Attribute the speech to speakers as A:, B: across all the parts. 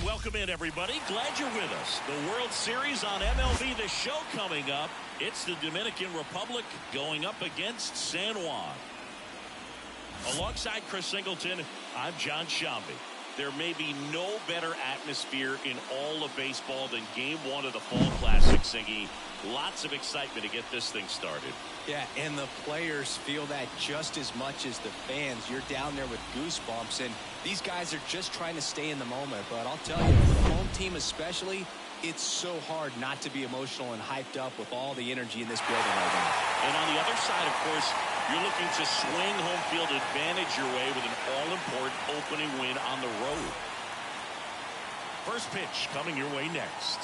A: Welcome in, everybody. Glad you're with us. The World Series on MLB The Show coming up. It's the Dominican Republic going up against San Juan. Alongside Chris Singleton, I'm John Shambi. There may be no better atmosphere in all of baseball than Game 1 of the Fall Classic, Singy. Lots of excitement to get this thing started.
B: Yeah, and the players feel that just as much as the fans. You're down there with goosebumps, and these guys are just trying to stay in the moment. But I'll tell you, for the home team especially, it's so hard not to be emotional and hyped up with all the energy in this building right now.
A: And on the other side, of course, you're looking to swing home field advantage your way with an all-important opening win on the road. First pitch coming your way next.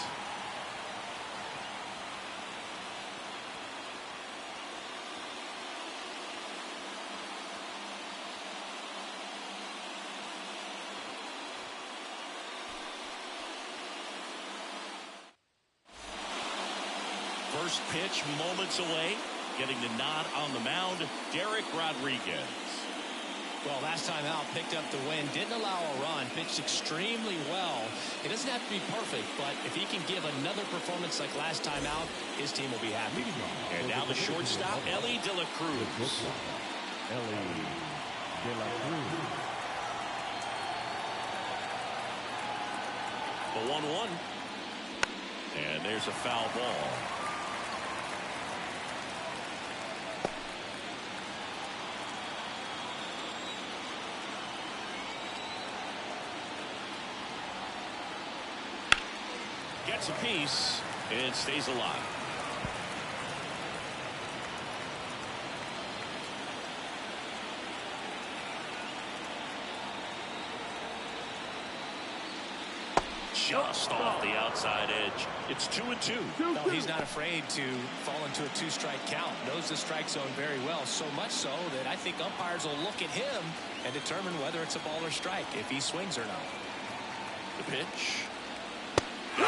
A: First pitch moments away. Getting the nod on the mound, Derek Rodriguez.
C: Well, last time out, picked up the win, didn't allow a run, pitched extremely well. It doesn't have to be perfect, but if he can give another performance like last time out, his team will be happy.
A: And now the shortstop, Ellie De La Cruz.
D: Ellie De La Cruz.
A: The 1-1. And there's a foul ball. Gets a piece and stays alive. Just off the outside edge. It's 2-2.
C: No, he's not afraid to fall into a two-strike count. Knows the strike zone very well, so much so that I think umpires will look at him and determine whether it's a ball or strike, if he swings or not.
A: The pitch.
B: Very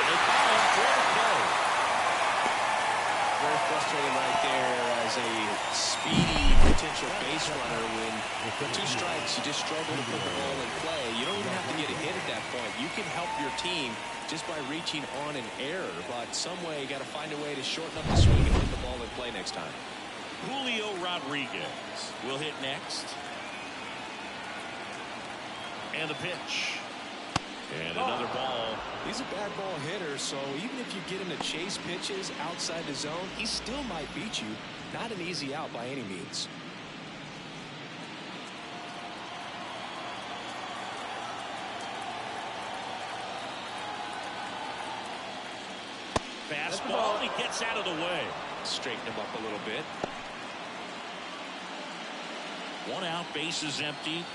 B: frustrating right there as a speedy potential base runner. When with 2 strikes, you just struggle to put the ball in play. You don't even have to get a hit at that point. You can help your team just by reaching on an error, but some way you got to find a way to shorten up the swing and put the ball in play next time.
A: Julio Rodriguez will hit next. And the pitch. And another ball.
B: He's a bad ball hitter, so even if you get him to chase pitches outside the zone, he still might beat you. Not an easy out by any means.
A: Fastball, he gets out of the way.
B: Straighten him up a little bit.
A: 1 out, base is empty.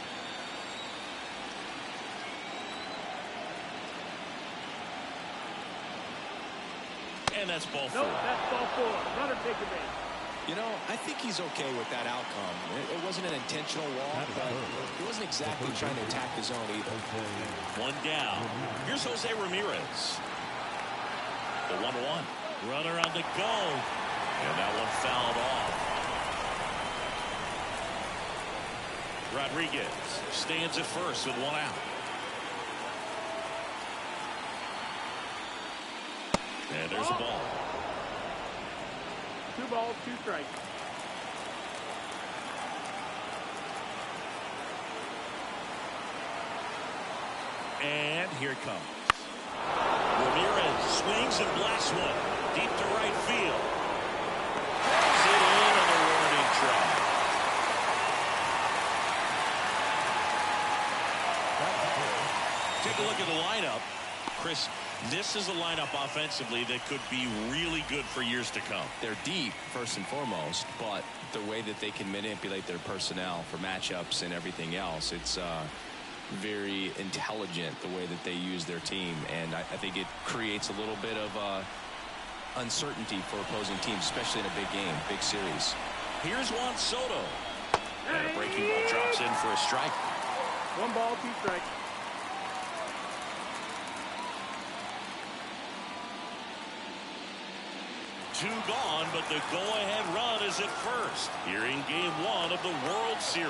A: And that's ball 4.
E: No, that's ball 4. Runner take a base.
B: You know, I think he's okay with that outcome. It wasn't an intentional walk, but he wasn't exactly trying to attack the zone either.
A: 1 down. Here's Jose Ramirez. The 1-1. Runner on the go. And that one fouled off. Rodriguez stands at first with 1 out. And there's a ball.
E: 2 balls, 2 strikes.
A: And here it comes. Ramirez swings and blasts one deep to right field. Throws it in on the warning track. Take a look at the lineup. Chris, this is a lineup offensively that could be really good for years to come.
B: They're deep, first and foremost, but the way that they can manipulate their personnel for matchups and everything else, it's very intelligent the way that they use their team, and I think it creates a little bit of uncertainty for opposing teams, especially in a big game, big series.
A: Here's Juan Soto. And a breaking ball drops in for a strike.
E: 1 ball, 2 strikes.
A: Two gone, but the go-ahead run is at first here in Game 1 of the World Series.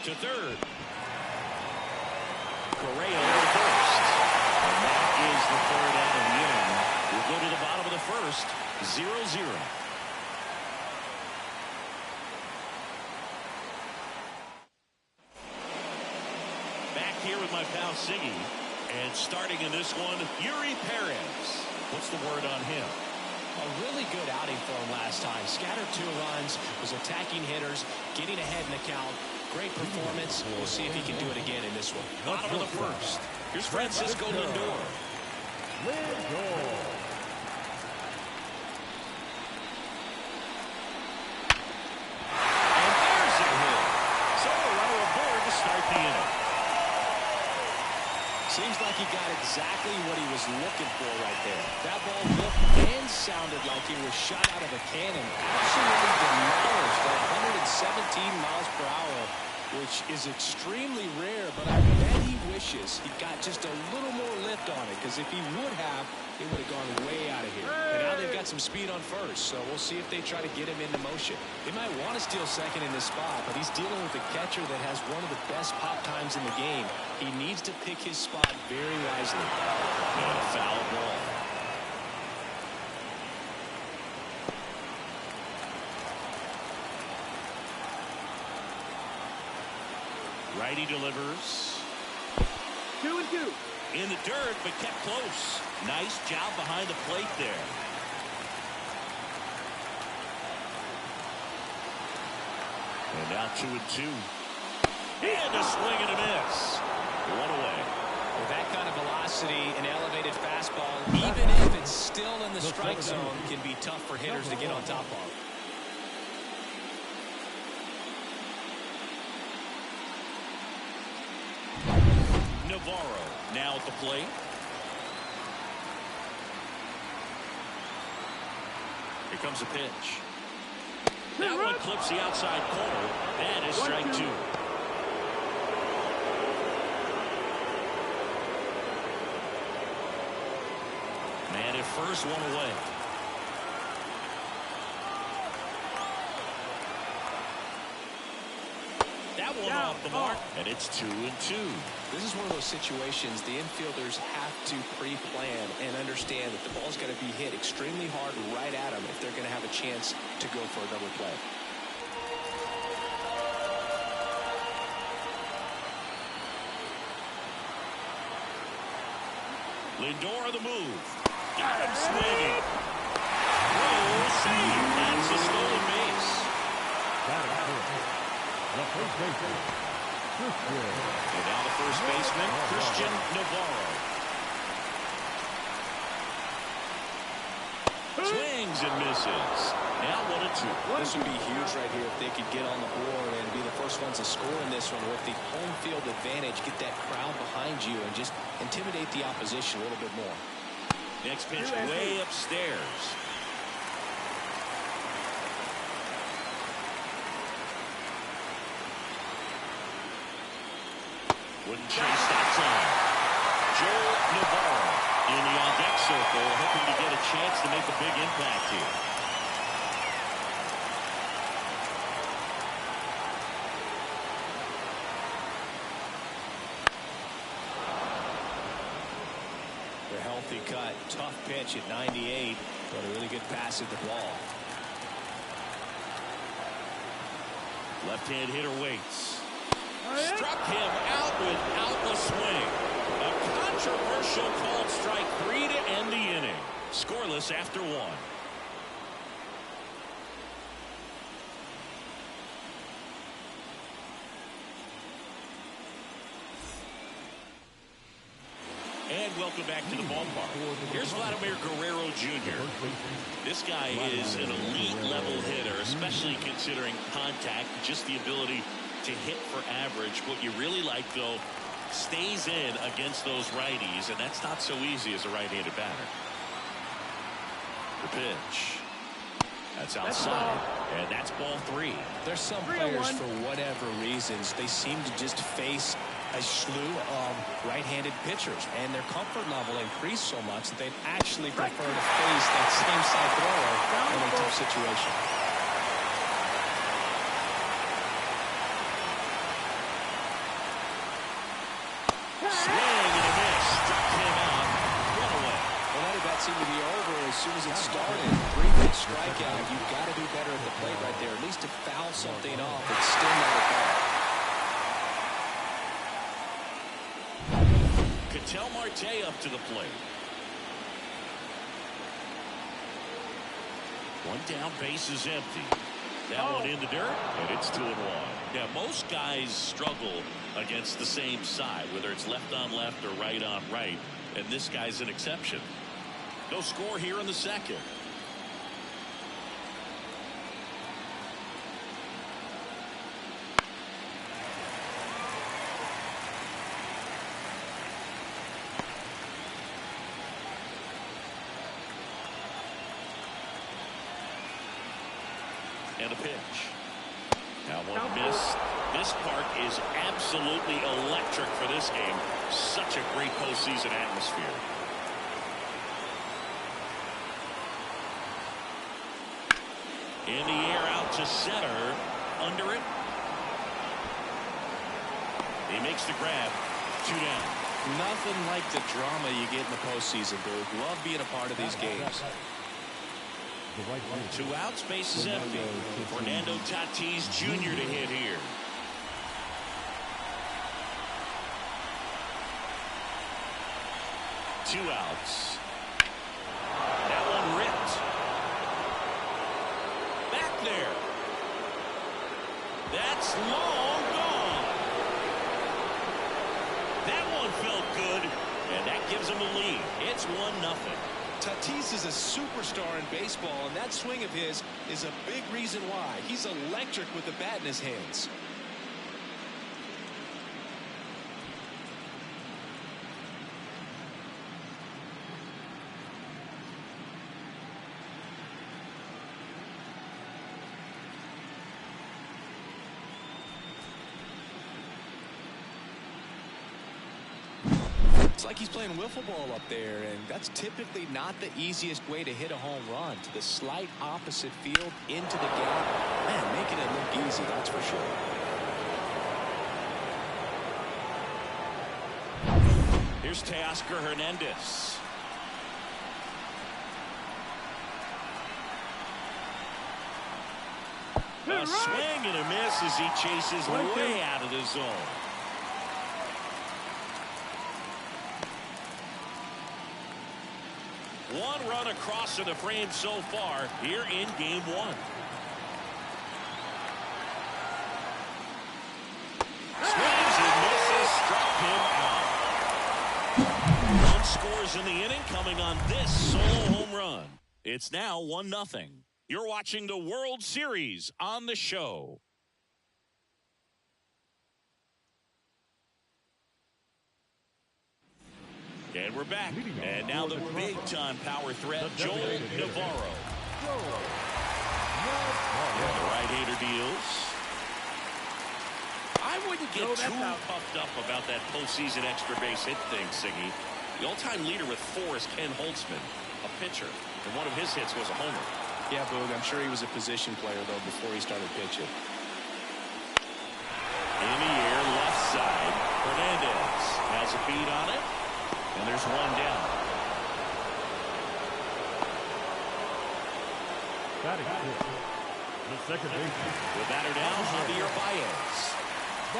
A: To third. Correa first, 0-0. Back here with my pal Siggy. And starting in this one, Yuri Perez. What's the word on him?
C: A really good outing for him last time. Scattered 2 runs, was attacking hitters, getting ahead in the count. Great performance. We'll see if he can do it again in this one.
A: Bottom of the first. Here's Francisco Lindor. And there's a hit. So a runner aboard to start the inning.
C: Seems like he got exactly what he was looking for right there. That ball looked and sounded like it was shot out of a cannon. Absolutely demolished at 117 miles per hour, which is extremely rare, but I bet he wishes he got just a little more lift on it, because if he would have, it would have gone way out of here. And now they've got some speed on first, so we'll see if they try to get him into motion. They might want to steal second in this spot, but he's dealing with a catcher that has one of the best pop times in the game. He needs to pick his spot very wisely.
A: And a foul ball. Righty delivers.
E: 2-2.
A: In the dirt, but kept close. Nice job behind the plate there. And now 2-2. And a swing and a miss. One away.
C: With that kind of velocity, an elevated fastball, even if it's still in the strike zone, can be tough for hitters to get on top of.
A: Navarro now at the plate. Here comes a pitch. That one clips the outside corner. That is strike 2. Man at first, one away. That one off the mark, and it's 2-2.
C: This is one of those situations the infielders have to pre-plan and understand that the ball's got to be hit extremely hard right at them if they're going to have a chance to go for a double play.
A: Lindor on the move. Got him swinging. Oh, save. That's a stolen base. And now the first baseman, Christian Navarro. Swings and misses. Now 1-2.
C: This would be huge right here if they could get on the board and be the first ones to score in this one with the home field advantage. Get that crowd behind you and just intimidate the opposition a little bit more.
A: Next pitch way upstairs. Wouldn't chase that time. Joel Navarro in the on-deck circle, hoping to get a chance to make a big impact here.
C: The healthy cut, tough pitch at 98, but a really good pass at the ball.
A: Left-hand hitter waits. Struck him out without a swing. A controversial called strike 3 to end the inning. Scoreless after 1. And welcome back to the ballpark. Here's Vladimir Guerrero Jr. This guy is an elite-level hitter, especially considering contact, just the ability to hit for average. What you really like, though, stays in against those righties, and that's not so easy as a right-handed batter. The pitch. That's outside, and that's ball 3.
C: There's some players, for whatever reasons, they seem to just face a slew of right-handed pitchers, and their comfort level increased so much that they'd actually prefer to face that same side thrower in a tough situation.
A: Swing and a miss. Struck him out. One away.
C: Well, that
B: at-bat seemed to be over as soon as it started. 3-big strikeout. You've got to do better at the plate right there, at least to foul something off. It's still not a ball.
A: Ketel Marte up to the plate. One down, base is empty. That one in the dirt, and it's 2-1. Yeah, most guys struggle against the same side, whether it's left on left or right on right, and this guy's an exception. No score here in the second. And a pitch. That one missed. This park is absolutely electric for this game. Such a great postseason atmosphere. In the air, out to center. Under it. He makes the grab. 2 down.
B: Nothing like the drama you get in the postseason, dude. Love being a part of these games.
A: 2 outs, base is empty. Fernando Tatis Jr. to hit here. Two outs. That one ripped. Back there. That's long gone. That one felt good, and that gives him a lead. It's 1-0.
B: Tatis is a superstar in baseball, and that swing of his is a big reason why. He's electric with the bat in his hands. It's like he's playing wiffle ball up there, and that's typically not the easiest way to hit a home run. To the slight opposite field, into the gap. Man, making it look easy, that's for sure.
A: Here's Teoscar Hernandez. A swing and a miss as he chases way out of the zone. One run across to the frame so far here in game 1. Swings and misses, struck him out. 1 scores in the inning coming on this solo home run. It's now 1-0. You're watching the World Series on the show. And we're back. And now the big-time power threat, Joel Navarro. The right-hander deals. I wouldn't get too puffed up about that postseason extra base hit thing, Siggy. The all-time leader with 4 is Ken Holtzman, a pitcher. And one of his hits was a homer.
B: Yeah, Boog, I'm sure he was a position player, though, before he started pitching.
A: In the air, left side. Hernandez has a beat on it. And there's 1 down.
D: The second baseman.
A: The batter down, Javier Baez.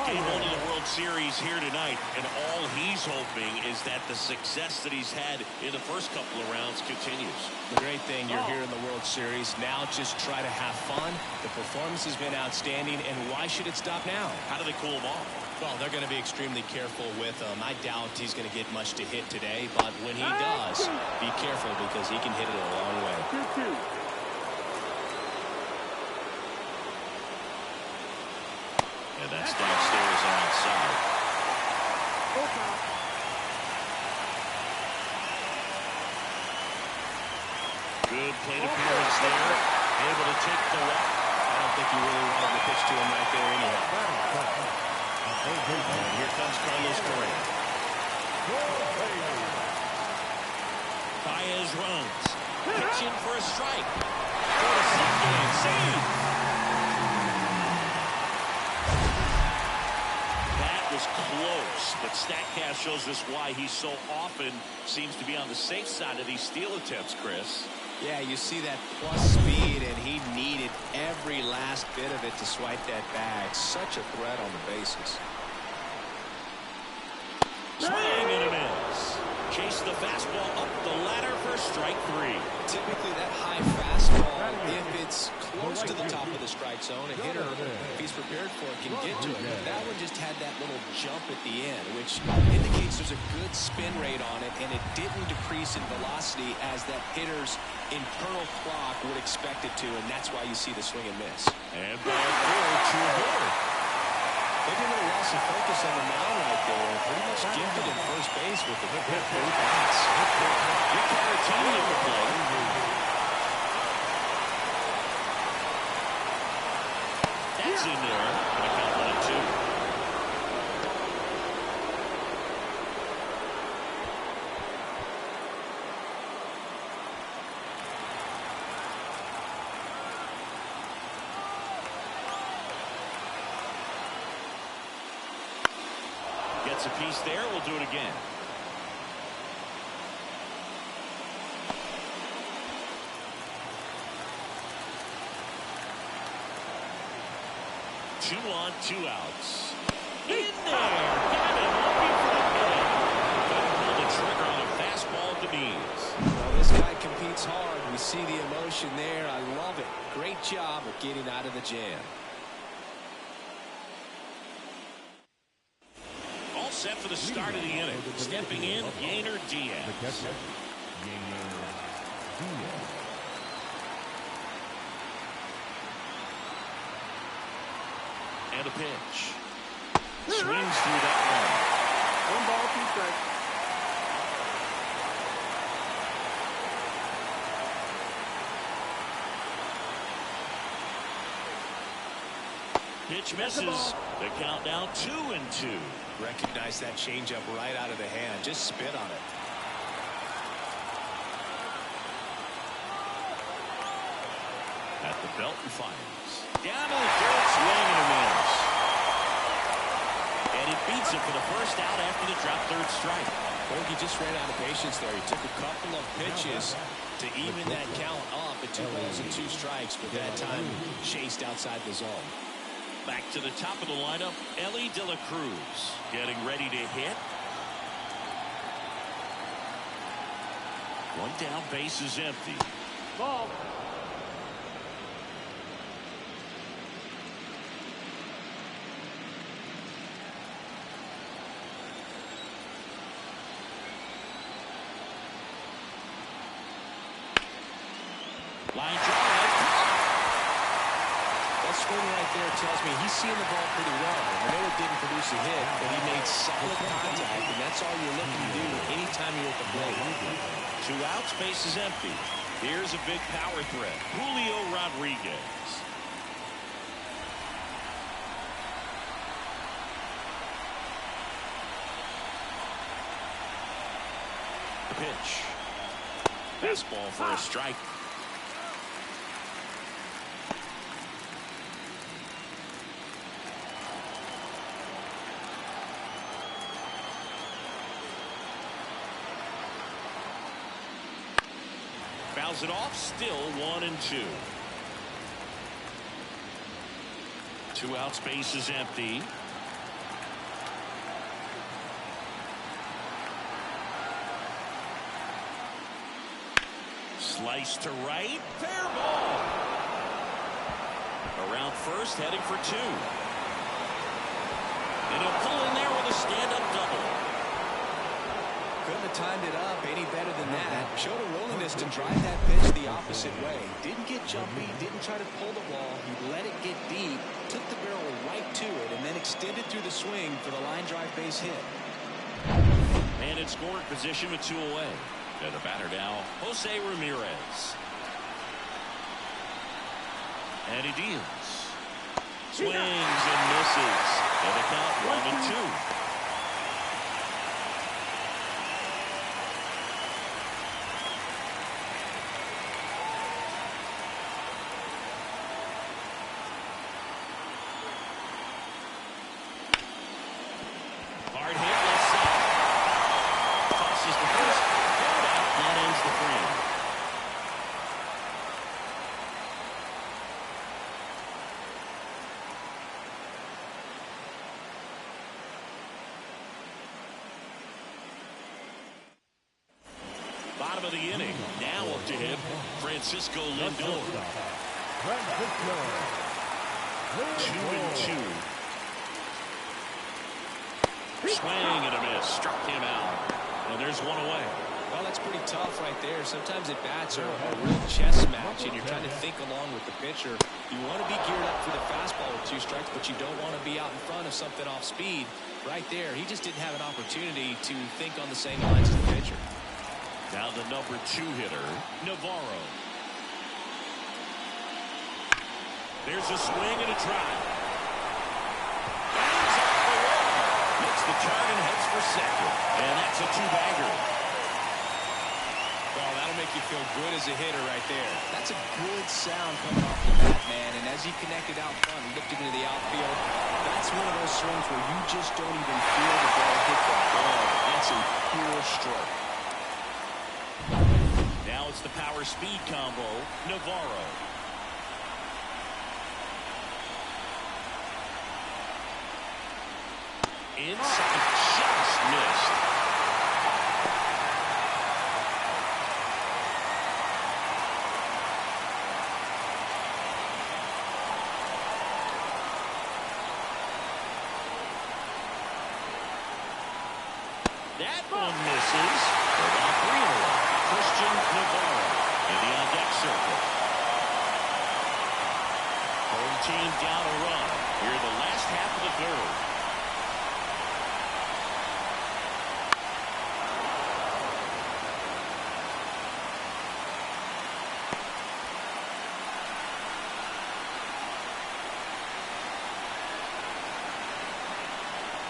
A: Game 1 of the World Series here tonight, and all he's hoping is that the success that he's had in the first couple of rounds continues.
B: The great thing, you're here in the World Series. Now just try to have fun. The performance has been outstanding, and why should it stop now?
A: How do they cool him off?
B: Well, they're going to be extremely careful with him. I doubt he's going to get much to hit today, but when he does, be careful because he can hit it a long way.
E: 2-2.
A: And that's downstairs and outside. Good plate appearance there. Able to take the walk.
B: I don't think you really wanted to pitch to him right there anyhow.
A: And here comes Carlos Correa. Baez runs. Pitching for a strike. For a second. Save. That was close, but StatCast shows us why he so often seems to be on the safe side of these steal attempts, Chris.
B: Yeah, you see that plus speed, and he needed every last bit of it to swipe that bag. Such a threat on the bases.
A: Swing and a miss. Chase the fastball up the ladder for strike 3.
B: Typically that high fastball, if it's close to the top of the strike zone, a hitter, if he's prepared for it, can get to it. But that one just had that little jump at the end, which indicates there's a good spin rate on it, and it didn't decrease in velocity as that hitter's internal clock would expect it to, and that's why you see the swing and miss.
A: And ball 4 to a hitter.
B: Maybe a little loss of focus on the mound right there. Pretty much gifted in first base with the hit pass.
A: Rick Caratini at the plate. That's in there. Gonna count 1-2. Gets a piece there. We'll do it again. Two on, 2 outs. In there. Gamen looking for the hit. Couldn't pull the trigger on a fastball at the knees.
B: Well, this guy competes hard. We see the emotion there. I love it. Great job of getting out of the jam.
A: Set for the start of the inning. Stepping in, Yainer Diaz. And a pitch. Swings through that one.
E: 1 ball, 2 strikes.
A: Pitch misses. The count now 2-2.
B: Recognize that changeup right out of the hand. Just spit on it.
A: At the belt and fires. Down to the third, swing and a miss. And it beats him for the first out after the drop third strike.
B: He just ran out of patience there. He took a couple of pitches to even that count up at 2 balls and 2 strikes, but that time chased outside the zone.
A: Back to the top of the lineup, Ellie De La Cruz getting ready to hit. 1 down, base is empty.
E: Ball.
A: Line drive.
B: That swing right there tells me he's seeing the ball pretty well. I know it didn't produce a hit, but he made solid contact, and that's all you're looking to do anytime you're at the plate.
A: 2 outs, base is empty. Here's a big power threat, Julio Rodriguez. Pitch. Fastball for a strike. Fouls it off, still 1-2. 2 outs, base is empty. Slice to right, fair ball. Around first, heading for 2. And he'll pull in there with a stand-up double.
B: Couldn't have timed it up any better than that. Showed a willingness to drive that pitch the opposite way. Didn't get jumpy, didn't try to pull the ball. He let it get deep, took the barrel right to it, and then extended through the swing for the line drive base hit.
A: Man in scoring position with 2 away. And the batter now, Jose Ramirez. And he deals. Swings and misses. And the count 1-2. bottom of the inning. Now up to hit Francisco Lindor. 2-2. Swing and a miss. Struck him out. And there's one away.
B: Well, that's pretty tough right there. Sometimes at-bats are a real chess match, and you're trying to think along with the pitcher. You want to be geared up for the fastball with 2 strikes, but you don't want to be out in front of something off speed. Right there, he just didn't have an opportunity to think on the same lines as the pitcher.
A: Now the number 2 hitter, Navarro. There's a swing and a drive. Bangs off the wall. Makes the turn and heads for second. And that's a 2-bagger.
B: Well, that'll make you feel good as a hitter right there. That's a good sound coming off the bat, man. And as he connected out front and lifted into the outfield, that's one of those swings where you just don't even feel the ball hit the ball. That's a pure stroke.
A: Now it's the power speed combo, Navarro. Inside, just missed. That one misses. About 3 in a row. Christian Navarro in the on-deck circle. Home team down a run here in the last half of the 3rd.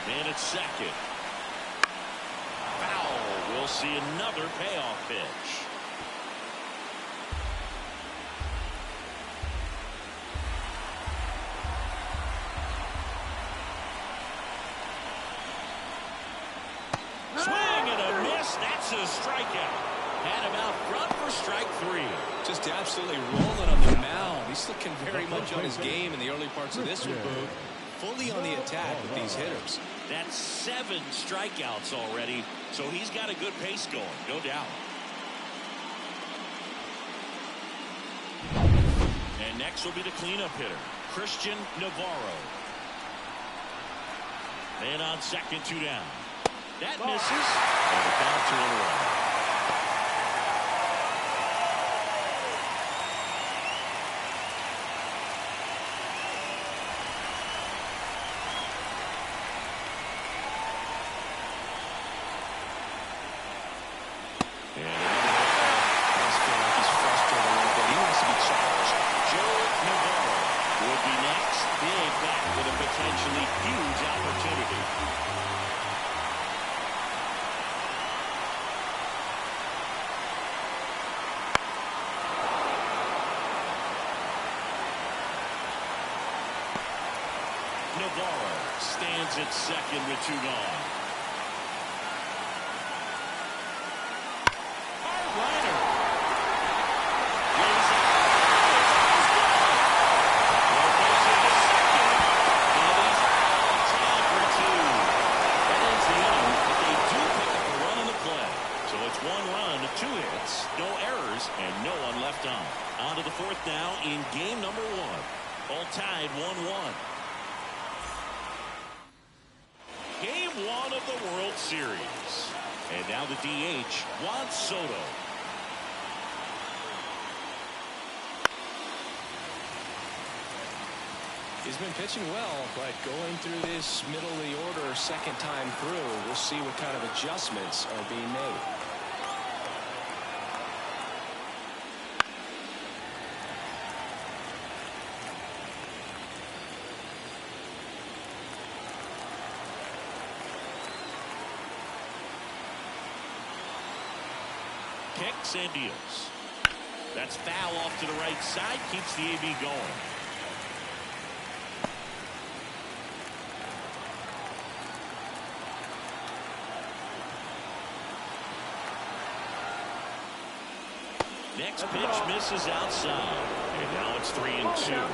A: And it's second. Foul. We'll see another payoff pitch. Swing and a miss. That's a strikeout. Had him out front for strike 3.
B: Just absolutely rolling on the mound. He's looking very much on his game in the early parts of this one, Boo. Fully on the attack with these hitters.
A: That's 7 strikeouts already, so he's got a good pace going, no doubt. And next will be the cleanup hitter, Christian Navarro. And on second, 2 down. That misses, and a down 2 in a row. Navarro stands at second with 2 gone. Hard liner. Lays out. Rolls into second. And he's out. Tied for 2. That ends the inning, but they do pick up a run on the play. So it's 1 run, 2 hits, no errors, and no one left on. On to the 4th now in game number 1. All tied 1-1. Game 1 of the World Series. And now the DH, Juan Soto.
B: He's been pitching well, but going through this middle of the order second time through, we'll see what kind of adjustments are being made.
A: Kicks and deals. That's foul off to the right side. Keeps the AB going. Next pitch misses outside. And now it's 3-2.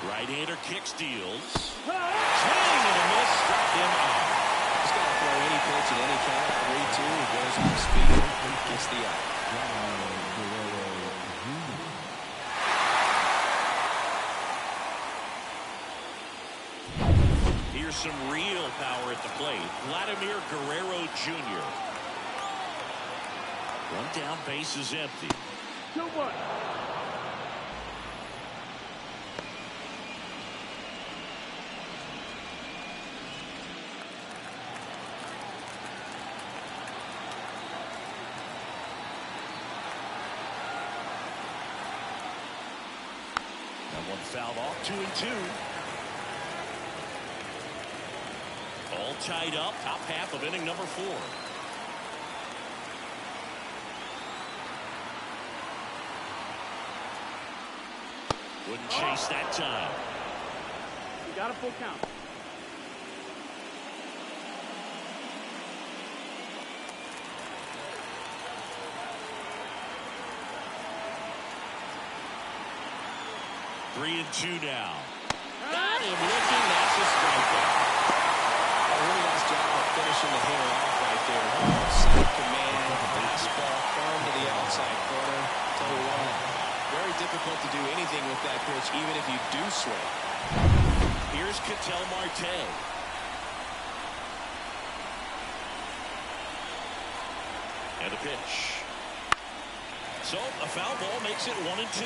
A: Right-hander kick steals. Swing and a miss. Struck him out.
B: He's got to throw any pitch at any count. 3-2. He goes off speed. Gets the out.
A: Here's some real power at the plate. Vladimir Guerrero Jr. One down, base is empty.
E: 2-1.
A: That one fouled off. 2-2. All tied up. Top half of inning number 4. Wouldn't chase that time.
E: You got a full count.
A: Three and 2 now. Got him looking. That's a strikeout.
B: A really nice job of finishing the hitter off right there. Side command, fastball, firm to the outside corner. Tell you what, very difficult to do anything with that pitch, even if you do swing.
A: Here's Ketel Marte. And a pitch. So a foul ball makes it 1 and 2.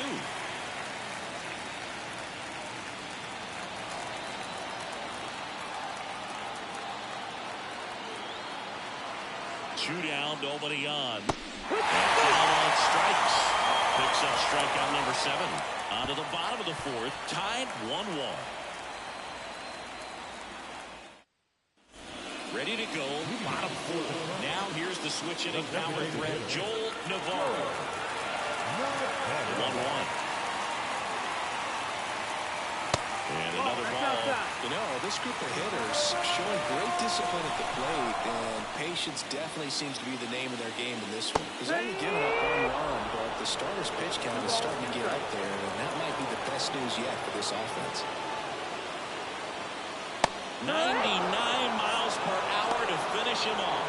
A: Two down, nobody on. Foul on strikes. Picks up strikeout number 7. On to the bottom of the 4th. Tied 1-1. Ready to go. Bottom 4. Now here's the switch inning power threat, Joel Navarro. 1-1. And another ball.
B: You know, this group of hitters showing great discipline at the plate, and patience definitely seems to be the name of their game in this one. He's only given up 1 run, but the starter's pitch count is starting to get up there, and that might be the best news yet for this offense.
A: 99 miles per hour to finish him off.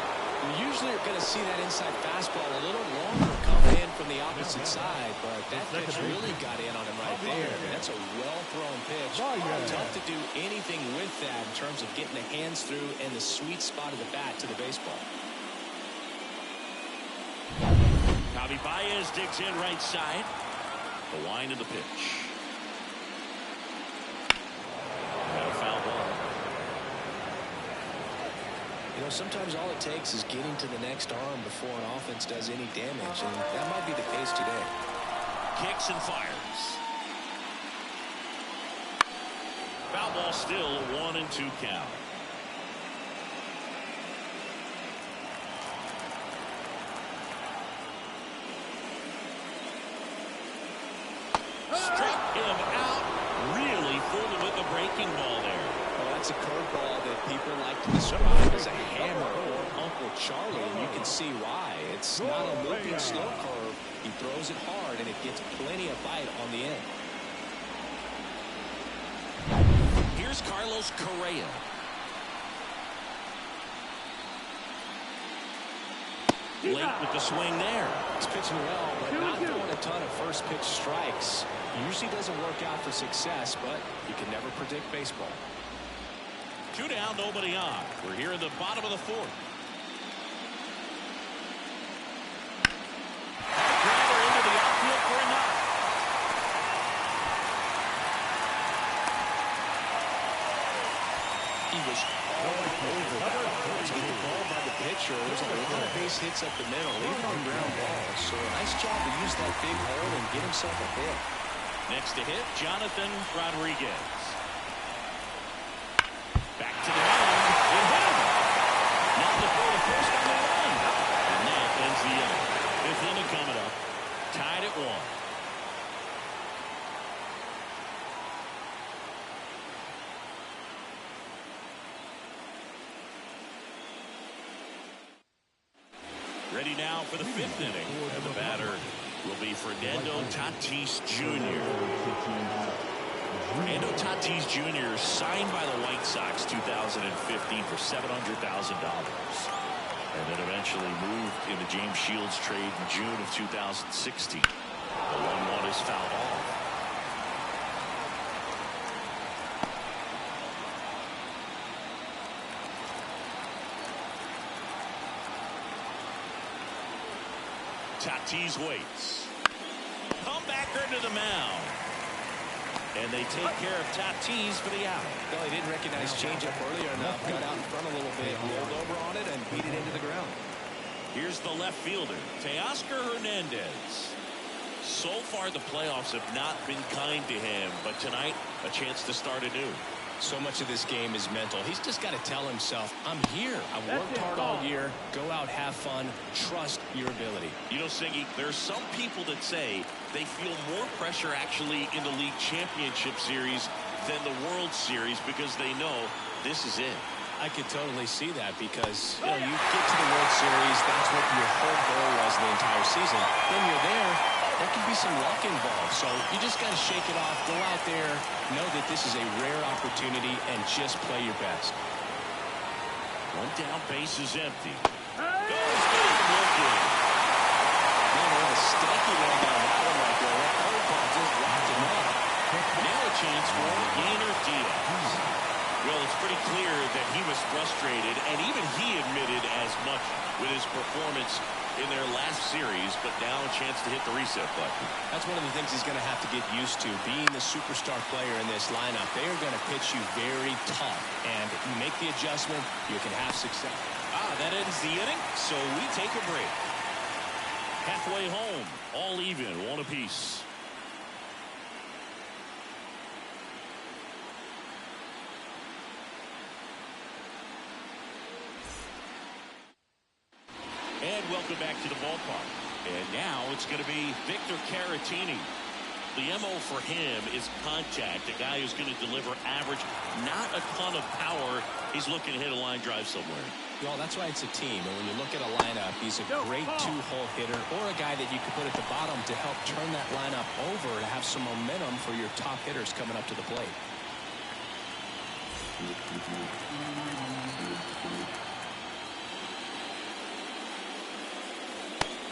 B: You usually are going to see that inside fastball a little longer come in from the opposite side, but that pitch really got in on him right there. That's a well-thrown pitch. Tough to do anything with that in terms of getting the hands through and the sweet spot of the bat to the baseball.
A: Javi Baez digs in right side. The wind of the pitch. And a foul ball.
B: You know, sometimes all it takes is getting to the next arm before an offense does any damage, and that might be the case today.
A: Kicks and fires. Foul ball still, 1 and 2 count. Struck him out. Really fooled him with the breaking ball there.
B: Well, that's a curveball that people like to describe as a hammer or Uncle Charlie, and you can see why. It's not a looping slow curve. He throws it hard, and it gets plenty of bite on the end.
A: Here's Carlos Correa. Late with the swing there.
B: He's pitching well, but not throwing a ton of first pitch strikes. Usually doesn't work out for success, but you can never predict baseball.
A: 2 down, nobody on. We're here in the bottom of the 4th. Grounder into the outfield for a knock.
B: He was all over that. To get the ball by the pitcher, there's a lot of base hits up the middle, even on ground balls. So nice job to use that big hole and get himself a hit.
A: Next to hit, Jonathan Rodriguez. Back to the mound. It hit him. Now to throw the first on the run. And that ends the inning. 5th inning coming up. Tied at 1. Ready now for the 5th inning. And the batter will be Fernando Tatis Jr. Fernando Tatis Jr. signed by the White Sox 2015 for $700,000. And then eventually moved in the James Shields trade in June of 2016. The 1-1 is fouled off. Tatis waits. Comebacker to the mound. And they take care of Tatis for the out.
B: Well, he didn't recognize changeup earlier enough. Got out in front a little bit, rolled over on it, and beat it into the ground.
A: Here's the left fielder, Teoscar Hernandez. So far, the playoffs have not been kind to him, but tonight, a chance to start anew.
B: So much of this game is mental. He's just got to tell himself, I'm here. I've worked hard all year. Go out, have fun, trust your ability.
A: You know, Singy, there's some people that say they feel more pressure actually in the league championship series than the World Series because they know this is it.
B: I could totally see that because, you know, you get to the World Series, that's what your whole goal was the entire season. Then you're there can be some luck involved. So you just got to shake it off, go out there, know that this is a rare opportunity, and just play your best.
A: One down, base is empty. Goes David Wilkin.
B: Man, what a sticky leg on that one right there. That curveball just wrapped him up.
A: Now a chance for Yainer Diaz. Well, it's pretty clear that he was frustrated, and even he admitted as much with his performance in their last series, but now a chance to hit the reset button.
B: That's one of the things he's going to have to get used to, being the superstar player in this lineup. They are going to pitch you very tough, and you make the adjustment, you can have success.
A: That ends the inning, so we take a break. Halfway home, all even, one apiece. And welcome back to the ballpark. And now it's going to be Victor Caratini. The MO for him is contact. A guy who's going to deliver average, not a ton of power. He's looking to hit a line drive somewhere.
B: Well, that's why it's a team. And when you look at a lineup, he's a great two-hole hitter or a guy that you can put at the bottom to help turn that lineup over to have some momentum for your top hitters coming up to the plate.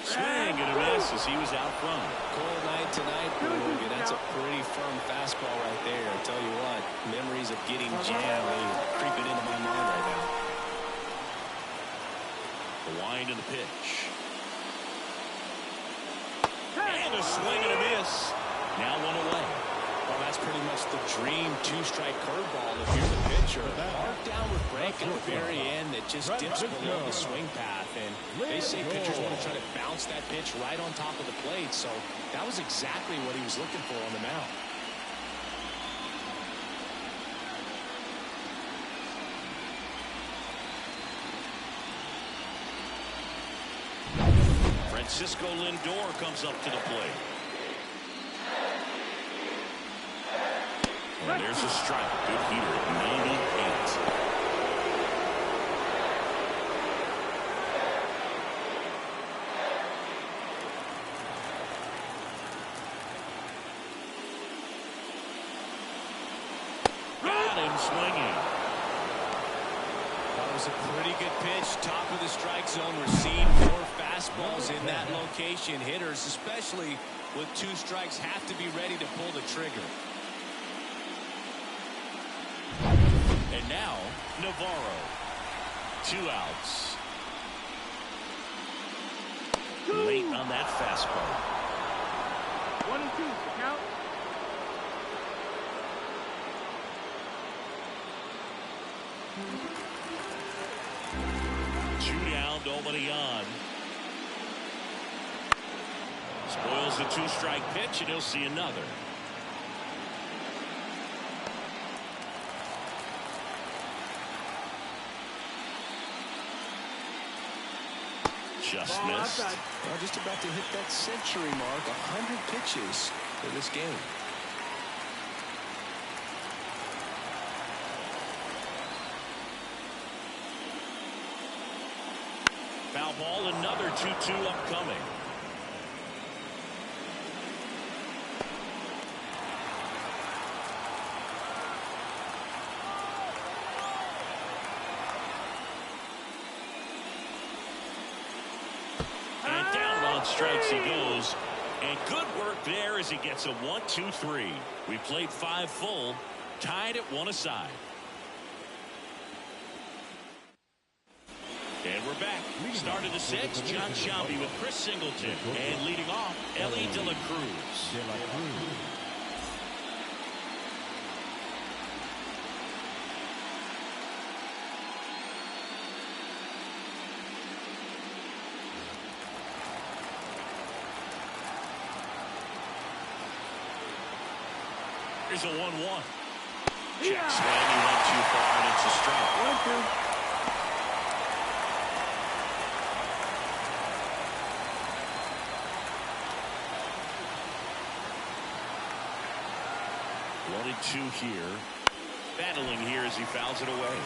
A: Swing and a miss as he was out front.
B: Cold night tonight, Boogie. That's a pretty firm fastball right there. I tell you what, memories of getting jammed are creeping into my mind right now.
A: The wind and the pitch. And a swing and a miss. Now one away.
B: Well, that's pretty much the dream two-strike curveball if you're the pitcher. Hard downward break at the very end that just dips below the swing path. And they say pitchers want to try to bounce that pitch right on top of the plate. So that was exactly what he was looking for on the mound.
A: Francisco Lindor comes up to the plate. And there's a strike. Good heater at 98. Got him swinging.
B: That was a pretty good pitch. Top of the strike zone. We're seeing more fastballs in that location. Hitters, especially with two strikes, have to be ready to pull the trigger.
A: And now, Navarro. 2 outs. Late on that fastball.
E: 1-2, count.
A: Two down, nobody on. Spoils the 2-strike pitch, and he'll see another. Just missed.
B: Well, just about to hit that century mark. 100 pitches for this game.
A: Foul ball, another 2-2 upcoming. strikes he goes. And good work there as he gets a 1-2-3. We played 5 full, tied at 1 aside. And we're back. Start of the 6th, John Shambi with Chris Singleton. And leading off, Ellie De La Cruz. Here's a 1-1. Check swing. He went too far, and it's a strike.
E: 1-2.
A: Wanted 2 here. Battling here as he fouls it away.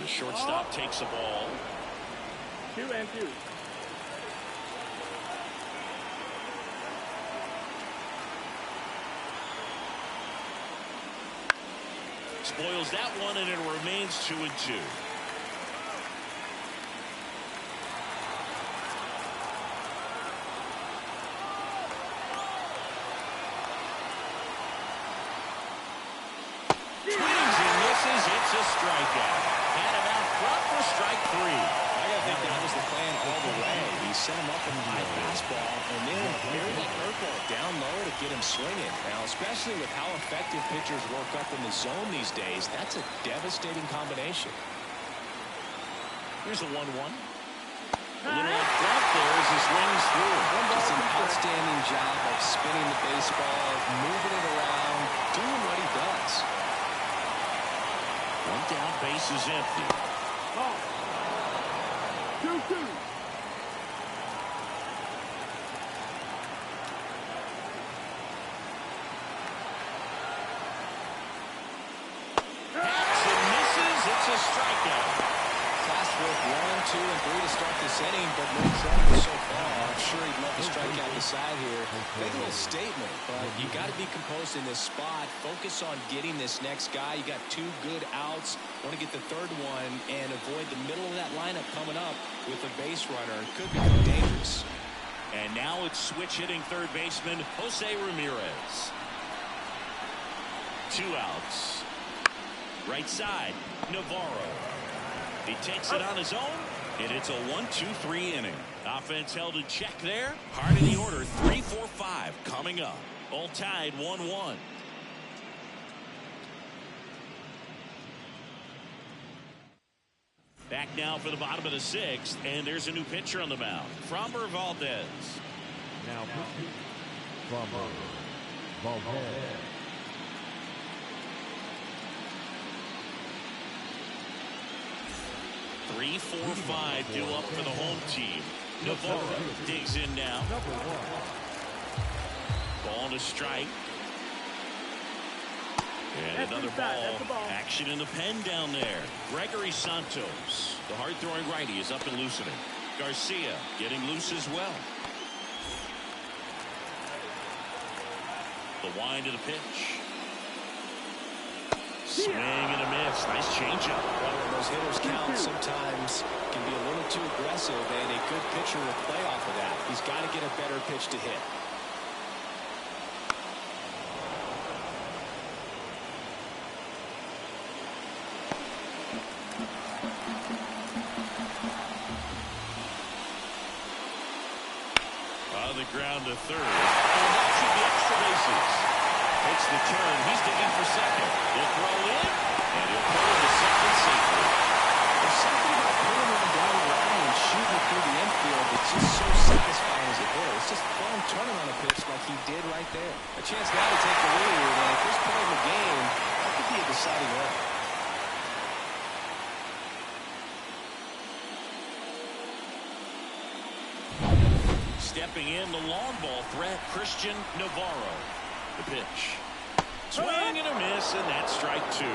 A: The shortstop takes the ball.
E: 2-2.
A: Spoils that one, and it remains 2-2. Swings and misses. It's a strikeout. Had him out front for strike 3.
C: I gotta think that was the plan all the way. He set him up with a high fastball and then buried the curveball down low to get him swinging. Now, especially with how effective pitchers work up in the zone these days, that's a devastating combination.
A: Here's a 1-1. A little up front there as he swings through.
C: Just an outstanding job of spinning the baseball, moving it around, doing what he does.
A: 1 down, base is empty.
E: 2-2.
A: Hacks and misses. It's a strikeout.
C: Classwork 1, 2, and 3 to start this inning, but no trouble so far. I'm sure he'd love to strike out the side here. Big little statement, but you got to be composed in this spot. Focus on getting this next guy. You got 2 good outs. Want to get the 3rd one and avoid the middle of that lineup coming up with a base runner. Could become dangerous.
A: And now it's switch hitting third baseman Jose Ramirez. 2 outs. Right side, Navarro. He takes it on his own, and it's a 1-2-3 inning. Offense held in check there. Heart of the order, 3-4-5 coming up. All tied 1-1. Back now for the bottom of the 6th, and there's a new pitcher on the mound. Framber Valdez.
D: Now, Framber Valdez.
A: 3-4-5 due up for the home team. Navarro digs in now. Ball to strike. And another ball. Action in the pen down there. Gregory Santos, the hard-throwing righty, is up and loosening. Garcia getting loose as well. The wind of the pitch. Swing and a miss. Nice changeup.
C: Well, when those hitters count, sometimes can be a little too aggressive, and a good pitcher will play off of that. He's got to get a better pitch to hit.
A: On the ground to third. And that should be extra bases. Takes the turn. He's digging for second. He'll throw in, and he'll throw to second safely.
C: There's something about putting one down the line and shooting it through the infield that's just so satisfying as a hitter. It's just fun turning on a pitch like he did right there. A chance now to take the lead, and at this point in the game, that could be a deciding run.
A: Stepping in, the long ball threat, Christian Navarro. The pitch. Swing and a miss, and that's strike 2.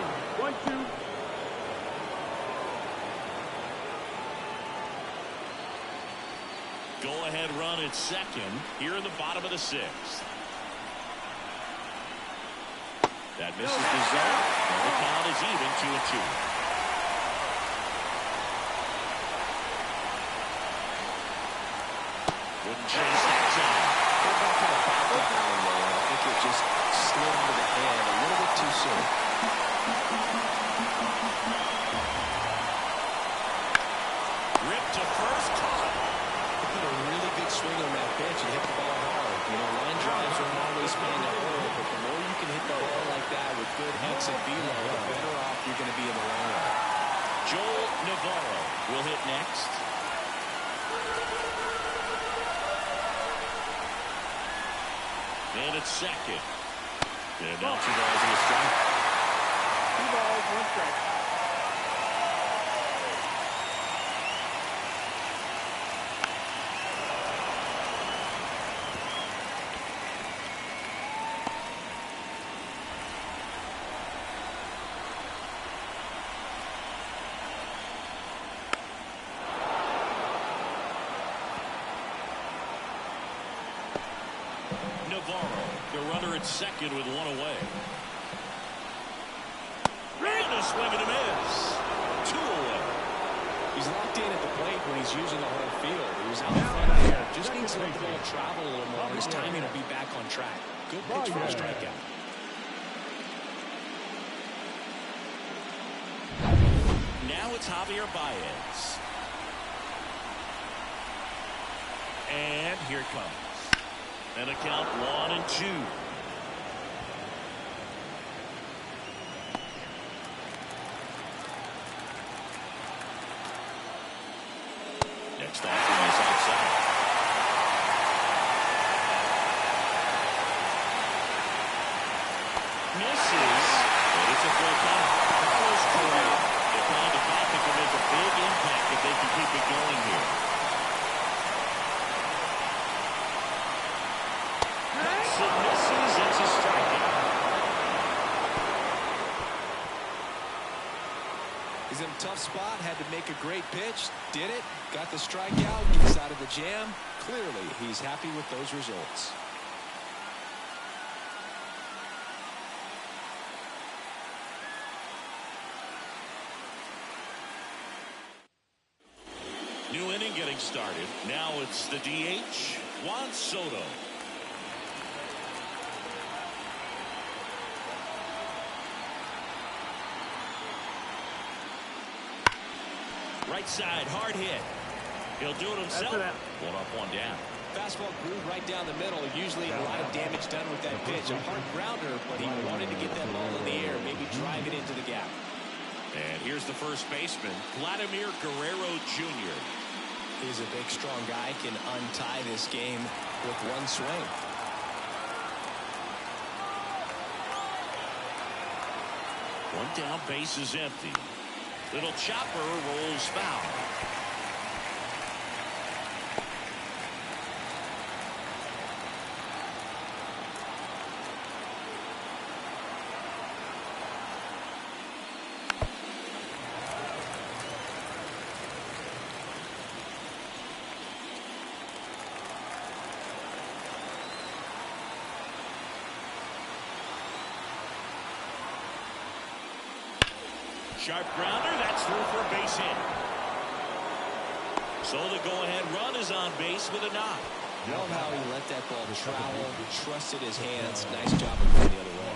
E: 1-2.
A: Go-ahead run at second here in the bottom of the 6th. That misses the zone. And the count is even, 2-2. Wouldn't chase that time.
B: I think it just slid into the hand a little bit too soon.
A: Ripped to first, caught.
B: Put a really good swing on that pitch and hit the ball hard. You know, line drives don't always span the hole, but the more you can hit the ball like that with good X and velo, the better off you're going to be in the long run.
A: Joel Navarro will hit next. And it's second. And now 2 balls and a strike.
E: 2 balls, 1 strike.
A: Navarro, the runner at second with 1 away. And a swing and a miss. 2 away.
B: He's locked in at the plate when he's using the whole field. He was out in front there. Just needs to let the ball travel a little more. His timing will be back on track. Good pitch for a strikeout.
A: Now it's Javier Baez. And here it comes. And a count 1-2. Next offering is outside. Misses, but it's a full count. Close career. They find a bat that can make a big impact if they can keep it going here. Misses, it's a strikeout.
B: He's in a tough spot, had to make a great pitch, did it, got the strikeout, gets out of the jam. Clearly, he's happy with those results.
A: New inning getting started. Now it's the DH, Juan Soto. Right side, hard hit. He'll do it himself. 1 up, 1 down.
B: Fastball groove right down the middle. Usually a lot of damage done with that pitch. A hard grounder, but he wanted to get that ball in the air, maybe drive it into the gap.
A: And here's the first baseman, Vladimir Guerrero Jr.
B: He's a big, strong guy, can untie this game with 1 swing.
A: One down, base is empty. Little chopper rolls foul. Sharp grounder, that's through for a base hit. So the go-ahead run is on base with a knock.
B: Love how he let that ball travel, trusted his hands. Nice job of going the other way.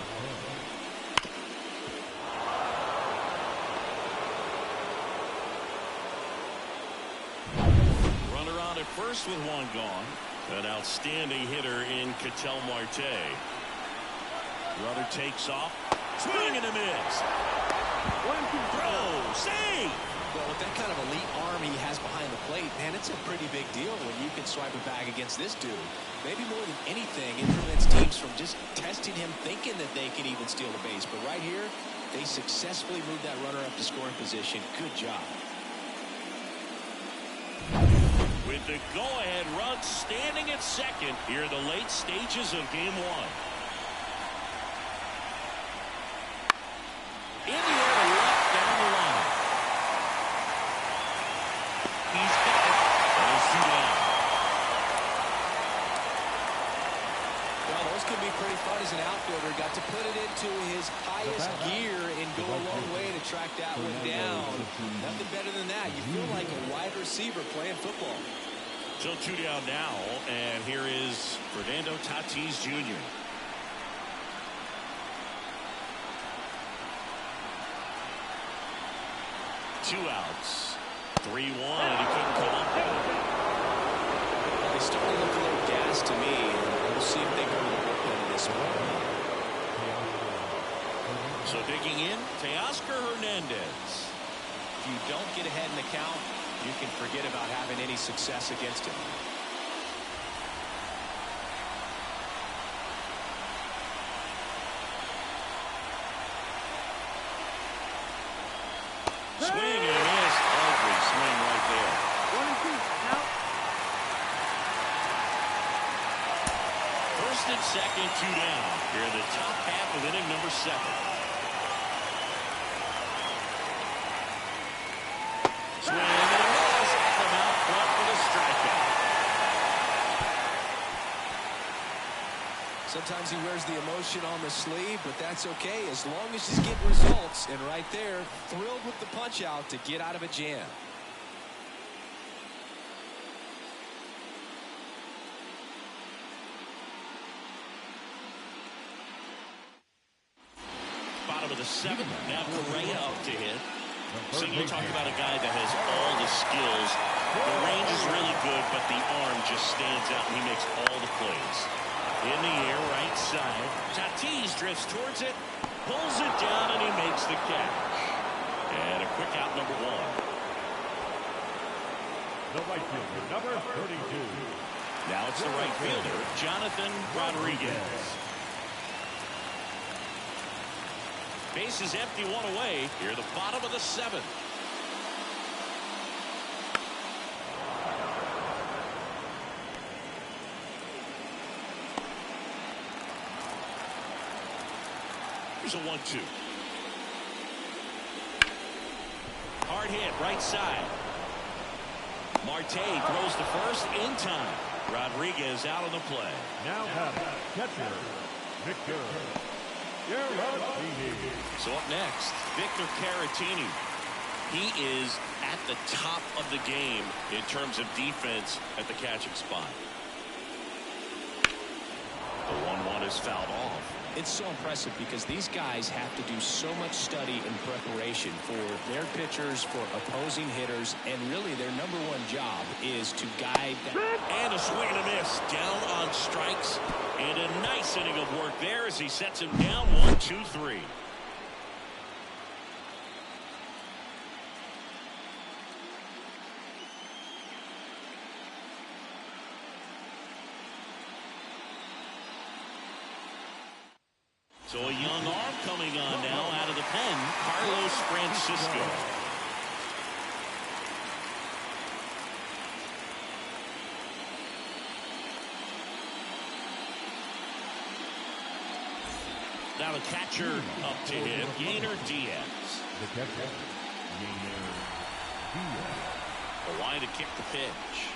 A: Runner on at first with 1 gone. An outstanding hitter in Ketel Marte. Runner takes off. Swing and a miss.
E: 1-2
A: Throw. Save.
B: Well, with that kind of elite arm he has behind the plate, man, it's a pretty big deal when you can swipe it back against this dude. Maybe more than anything, it prevents teams from just testing him, thinking that they can even steal the base. But right here, they successfully moved that runner up to scoring position. Good job.
A: With the go-ahead run standing at second here in the late stages of Game 1. In the air to left down the line. He's got it. And he's 2 down.
B: Well, those could be pretty thought as an outfielder got to put it into his highest gear and go a long way to track that one down. Nothing better than that. You feel like a wide receiver playing football.
A: So 2 down now, and here is Fernando Tatis Jr. Two outs. 3-1, and he couldn't come up with it.
B: They started to look a little gas to me, and we'll see if they go to the bullpen in this one.
A: So digging in, Teoscar Hernandez.
B: If you don't get ahead in the count, you can forget about having any success against him.
A: Swing and a miss. Ugly swing right there.
E: 1 and 2. Now.
A: First and second, 2 down. Here in the top half of inning number 7. Swing and a miss at the mount front for the strikeout.
B: Sometimes he wears the emotion on the sleeve, but that's okay as long as he's getting results. And right there, thrilled with the punch out to get out of a jam.
A: Bottom of the 7th. Now Correa up to hit. So you talk about a guy that has all the skills. The range is really good, but the arm just stands out, and he makes all the plays. In the air, right side. Tatis drifts towards it, pulls it down, and he makes the catch. And a quick out, number 1.
D: The right fielder, number 32.
A: Now it's the right fielder, Jonathan Rodriguez. Base is empty, 1 away. Here, the bottom of the 7th. Here's a 1-2. Hard hit, right side. Marte throws to first in time. Rodriguez out on the play.
D: Now catcher, Victor Caratini.
A: So up next, Victor Caratini. He is at the top of the game in terms of defense at the catching spot. The 1-1 is fouled off.
B: It's so impressive because these guys have to do so much study and preparation for their pitchers, for opposing hitters, and really their number 1 job is to guide that.
A: And a swing and a miss. Down on strikes. And a nice inning of work there as he sets him down 1-2-3. So a young arm coming on now out of the pen, Carlos Francisco. Now the catcher up to hit, Yainer Diaz.
D: The catcher, Yainer Diaz.
A: The line to kick the pitch.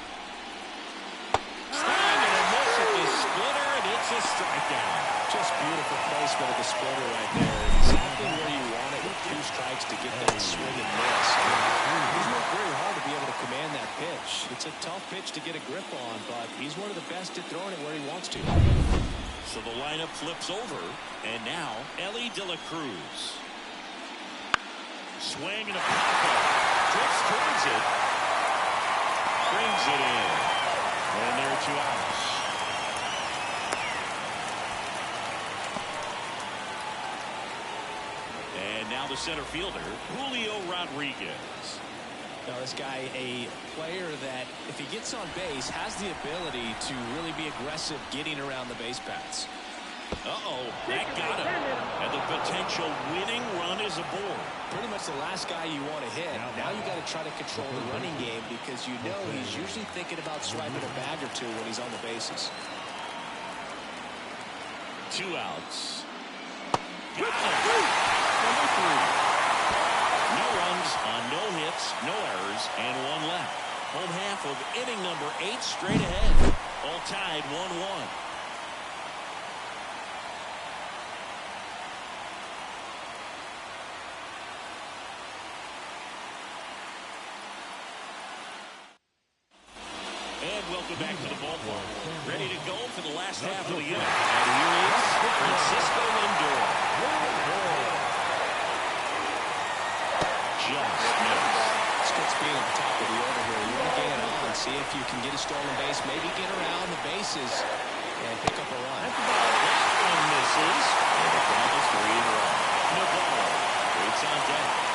A: Swing and a miss at the splitter, and it's a strikeout.
B: Just beautiful placement of the splitter right there. Exactly where you want it with 2 strikes to get that swing and miss. He's worked very hard to be able to command that pitch. It's a tough pitch to get a grip on, but he's one of the best at throwing it where he wants to.
A: So the lineup flips over, and now Ellie De La Cruz. Swing and a pop-up. Drifts towards it. Brings it in. And there are 2 outs. And now the center fielder, Julio Rodriguez.
B: Now this guy, a player that if he gets on base has the ability to really be aggressive getting around the base paths.
A: That got him. And the potential winning run is aboard.
B: Pretty much the last guy you want to hit. Now you got to try to control the running game because you know he's usually thinking about swiping a bag or 2 when he's on the bases.
A: 2 outs. Got him. Number 3. No runs on no hits, no errors, and 1 left. Home half of inning number 8 straight ahead. All tied 1-1. And welcome back to the ballpark. Ready to go for the last half of the inning. And here is Francisco Lindor. Just missed.
B: It's good speed at the top of the order here. You want to get it on, see if you can get a stolen base, maybe get around the bases and pick up a run.
A: That one misses. And the count is 3 in a row. Navarro waits on deck.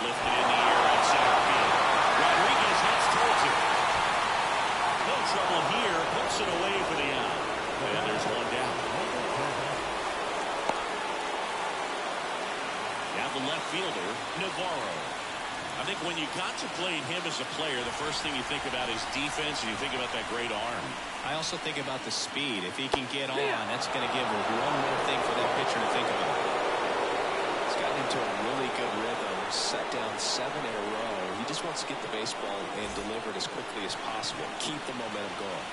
A: Lifted in the air at center field. Rodriguez heads towards it. No trouble here. Puts it away for the out. And there's one down. Now the left fielder, Navarro. I think when you contemplate him as a player, the first thing you think about is defense, and you think about that great arm.
B: I also think about the speed. If he can get on, that's going to give him one more thing for that pitcher to think about. He's gotten into a really good rhythm, set down 7 in a row. He just wants to get the baseball and deliver it as quickly as possible. Keep the momentum going.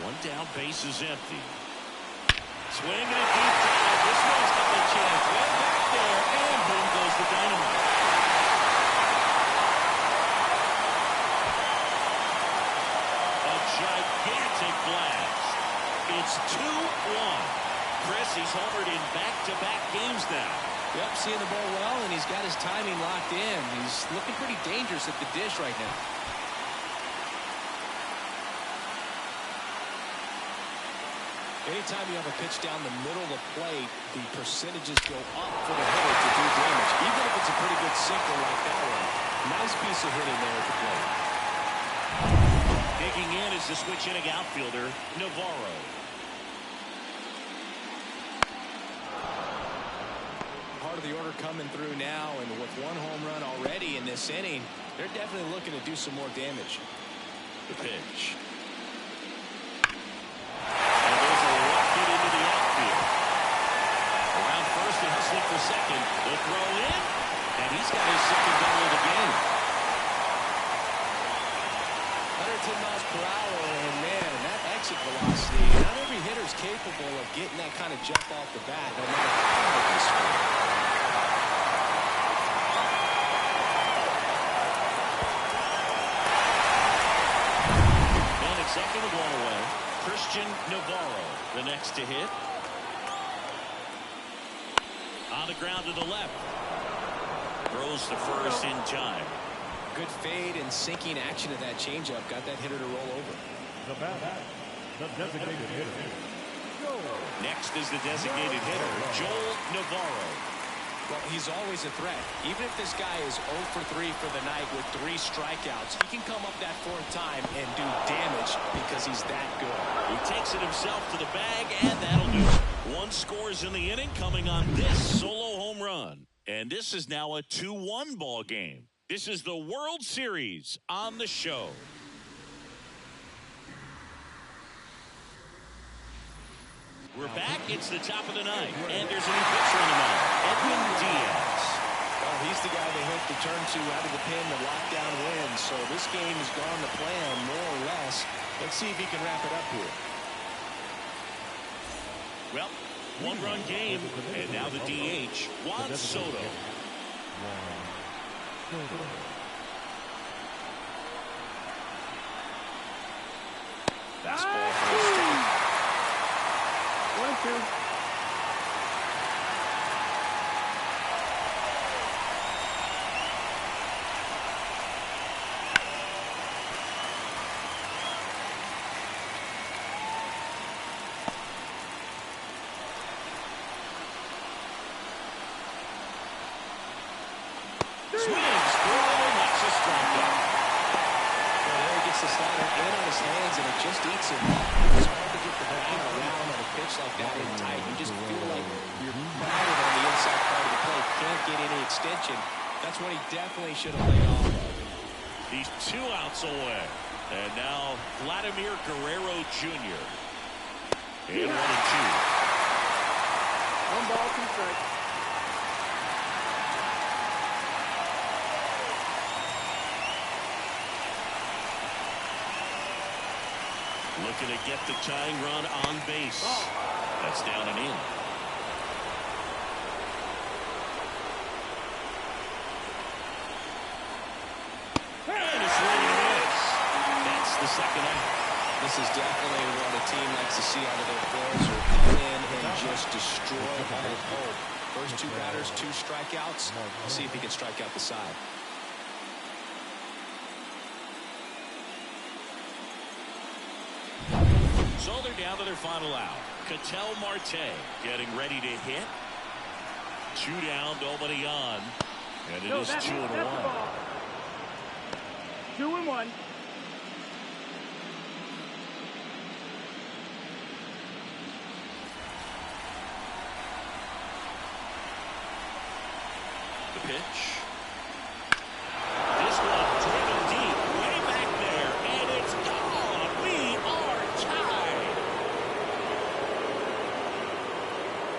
A: One down, base is empty. Swing and a deep drive. This one's got a chance. Way back there, and boom goes the dynamite. A gigantic blast. It's 2-1. Chris, he's homered in back-to-back games now.
B: Yep, seeing the ball well, and he's got his timing locked in. He's looking pretty dangerous at the dish right now. Anytime you have a pitch down the middle of the plate, the percentages go up for the hitter to do damage, even if it's a pretty good sinker like that one. Nice piece of hitting there at the plate.
A: Digging in is the switch inning outfielder, Navarro.
B: Part of the order coming through now, and with 1 home run already in this inning, they're definitely looking to do some more damage.
A: The pitch. And there's a rocket into the outfield. Around first and hustling for second. The throw in, and he's got his second double of the game.
B: 110 miles per hour, and man, that exit velocity, not every hitter's capable of getting that kind of jump off the bat, no matter how hard they swing.
A: And it's up in the ball away. Christian Navarro, the next to hit. On the ground to the left. Throws to first in time.
B: Good fade and sinking action of that changeup got that hitter to roll over.
D: The bat, the designated hitter.
A: Next is the designated hitter, Joel Navarro.
B: Well, he's always a threat. Even if this guy is 0 for 3 for the night with 3 strikeouts, he can come up that 4th time and do damage because he's that good.
A: He takes it himself to the bag, and that'll do it. 1 scores in the inning coming on this solo home run. And this is now a 2-1 ball game. This is the World Series on the show. We're back. It's the top of the 9th, and there's a new pitcher in the mound, Edwin Diaz.
B: Well, he's the guy they hope to turn to out of the pen to lock down wins. So this game has gone to plan, more or less. Let's see if he can wrap it up here.
A: Well, 1-run game, and now the DH, Juan Soto.
B: Fastball for a strike.
E: 1-2.
A: Swings, that's a strikeout.
B: Well, there he gets the slider in on his hands, and it just eats him up. It's hard to get the ball around on a pitch like that in tight. You just feel like you're crowded on the inside part of the plate. Can't get any extension. That's what he definitely should have laid off of.
A: He's 2 outs away. And now Vladimir Guerrero Jr. And 1-2.
E: 1 ball, 2 strikes.
A: Looking to get the tying run on base. That's down and in.
C: looking at. This is definitely what a team likes to see out of their players, who come in and just destroy all hope. First two batters, 2 strikeouts. We'll see if he can strike out the side.
A: So they're down to their final out. Ketel Marte getting ready to hit. 2 down, nobody on. And it is 2-1.
E: 2-1.
A: The pitch. This one driven deep, way back there, and it's gone. We are tied.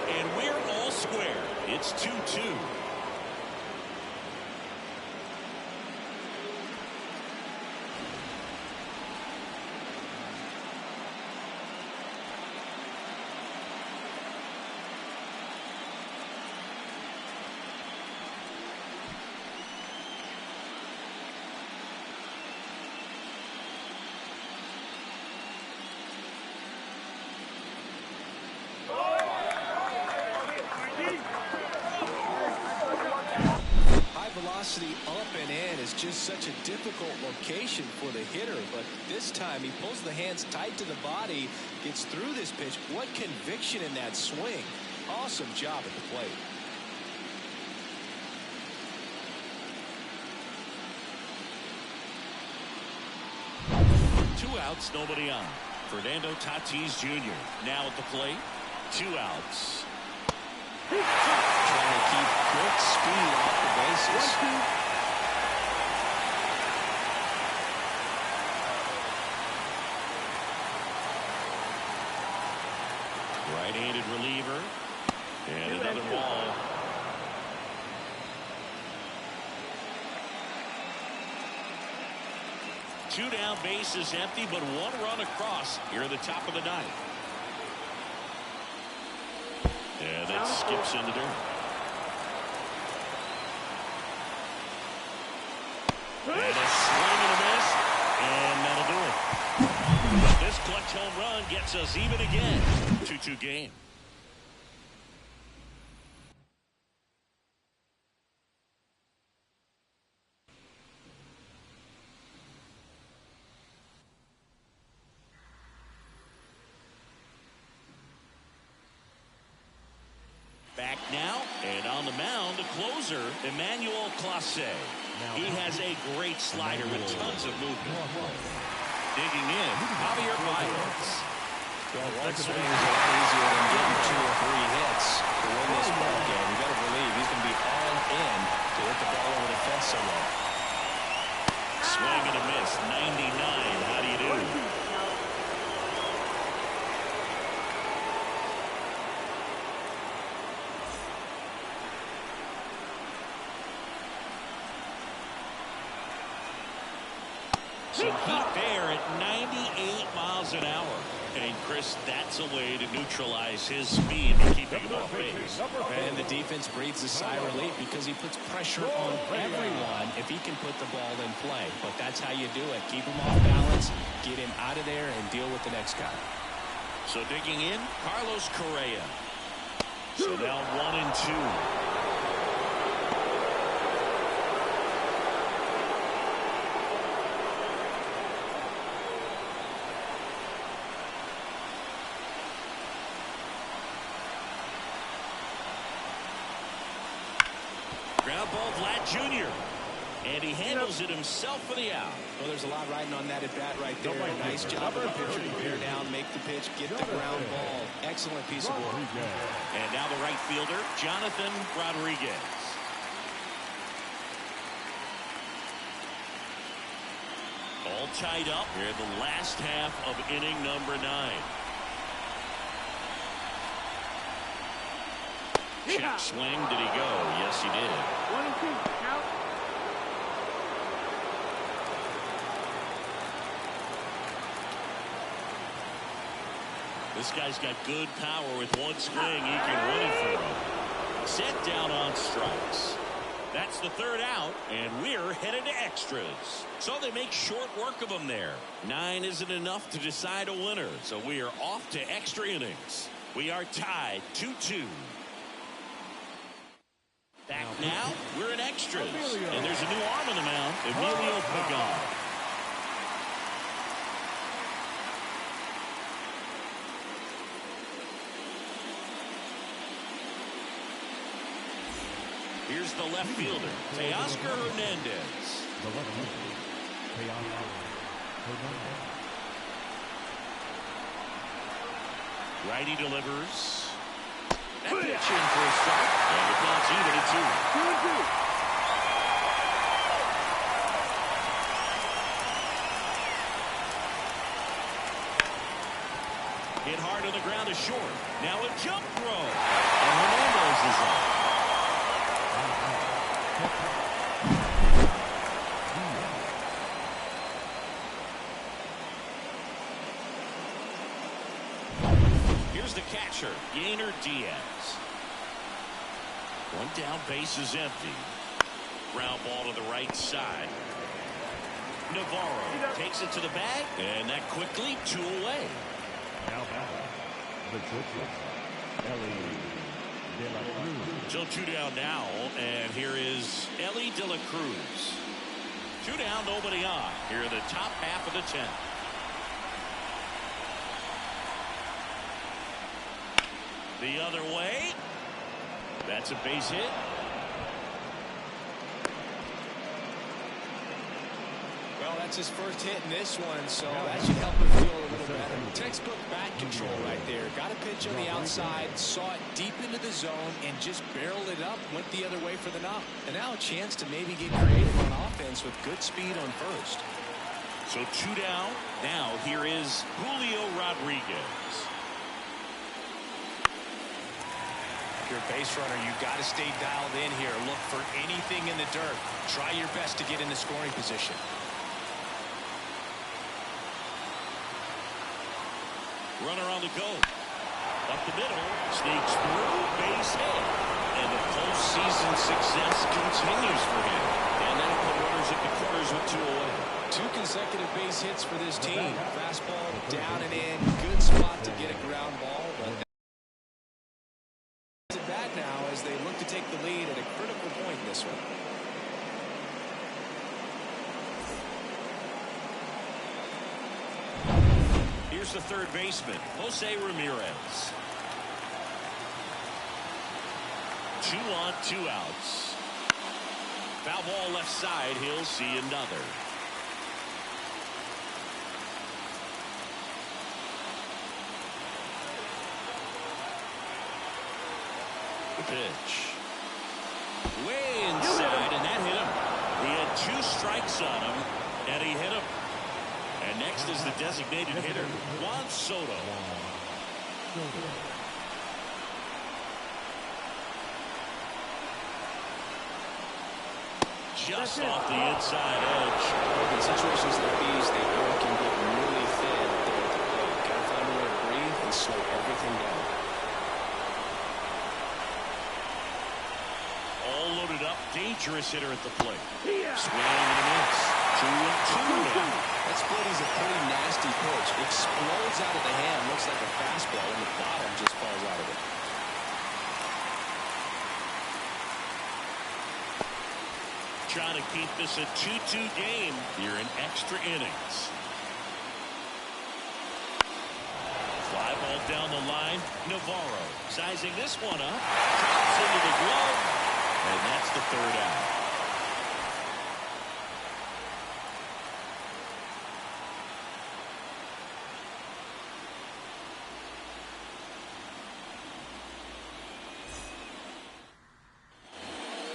A: And we're all square. It's 2-2.
C: Velocity up and in is just such a difficult location for the hitter, but this time he pulls the hands tight to the body, gets through this pitch. What conviction in that swing. Awesome job at the plate.
A: Two outs, nobody on. Fernando Tatis Jr. now at the plate. 2 outs.
C: Trying to keep good speed off the bases.
A: 1-2. Right-handed reliever. And another ball. Two down, bases empty, but 1 run across here at the top of the 9th. And that skips into dirt. And a swing and a miss, and that'll do it. This clutch home run gets us even again. 2-2 game. Back now, and on the mound, the closer, Emmanuel Clase. He has a great slider with tons of movement. Digging in, Javier Baez.
C: Well, one swing is a lot easier than getting 2 or 3 hits to win this ball game. You got to believe he's going to be all in to hit the ball over the fence somewhere.
A: Swing and a miss, 99. How do you do? Some heat there at 98 miles an hour. And Chris, that's a way to neutralize his speed and keep him off base.
C: And the defense breathes a sigh of relief because he puts pressure on everyone if he can put the ball in play. But that's how you do it. Keep him off balance, get him out of there, and deal with the next guy.
A: So digging in, Carlos Correa. So now 1-2. Ground ball, Vlad Jr. And he handles it himself for the out.
C: Well, there's a lot riding on that at bat right there. Nice job of the pitcher to bear down, make the pitch, get the ground ball. Excellent piece of work.
A: And now the right fielder, Jonathan Rodriguez. All tied up here in the last half of inning number 9. Check swing. Did he go? Yes, he did.
E: 1-2. Count.
A: This guy's got good power with one swing. He can run it for him. Set down on strikes. That's the third out, and we're headed to extras. So they make short work of them there. 9 isn't enough to decide a winner, so we are off to extra innings. We are tied 2-2. Back now, we're in extras. And there's a new arm on the mound, Emilio Pagan. Here's the left fielder, Teoscar Hernandez. Righty delivers. That pitch in for a strike. And the count's even at 2. Hit hard on the ground to short. Now a jump throw. And Hernandez is up. Here's the catcher, Yainer Diaz. One down, base is empty. Ground ball to the right side. Navarro takes it to the bag, and that quickly 2 away.
D: Now back, the catcher, Ellie De La Cruz.
A: So 2 down now, and here is Ellie De La Cruz. 2 down, nobody on. Here in the top half of the 10th. The other way. That's a base hit.
B: Well, that's his first hit in this one, so that should help him feel a little better. Textbook bat control right there. Got a pitch on the outside, saw it deep into the zone, and just barreled it up, went the other way for the knock. And now a chance to maybe get creative on offense with good speed on first.
A: So 2 down. Now here is Julio Rodriguez.
B: If you're a base runner, you got to stay dialed in here. Look for anything in the dirt. Try your best to get in the scoring position.
A: Runner on the go. Up the middle. Sneaks through. Base hit. And the postseason success continues for him. And that'll put runners at the corners with 2 away.
B: 2 consecutive base hits for this team. Fastball down and in. Good spot to get a ground ball. But that's it bad now as they look to take the lead at a critical point in this one.
A: Here's the third baseman, Jose Ramirez. 2 on, 2 outs. Foul ball left side. He'll see another. The pitch. Way inside, and that hit him. He had 2 strikes on him, and he hit him. And next is the designated hitter, Juan Soto. Just off the inside edge.
B: In situations like these, the air can get really thin there at the plate. Got to find a way to breathe and slow everything down.
A: All loaded up, dangerous hitter at the plate. Swing and a miss. 2 and 2 now.
B: That split is a pretty nasty pitch. Explodes out of the hand. Looks like a fastball, and the bottom just falls out of it.
A: Trying to keep this a 2-2 game here in extra innings. Fly ball down the line. Navarro sizing this one up. Drops into the glove. And that's the third out.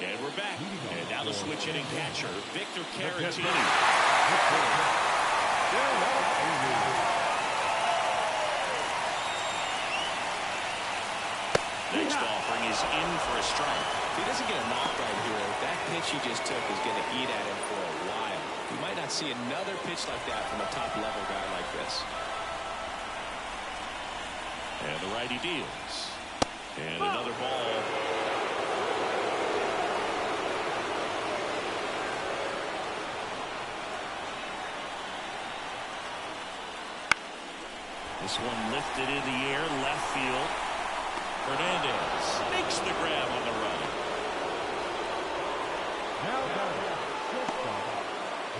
A: And we're back. And now the switch hitting catcher, Victor Caratini. Next offering is in for a strike.
B: If he doesn't get a knock right here, that pitch he just took is going to eat at him for a while. We might not see another pitch like that from a top-level guy like this.
A: And the righty deals. And another ball. This one lifted in the air, left field. Hernandez makes the grab on the run.
D: Now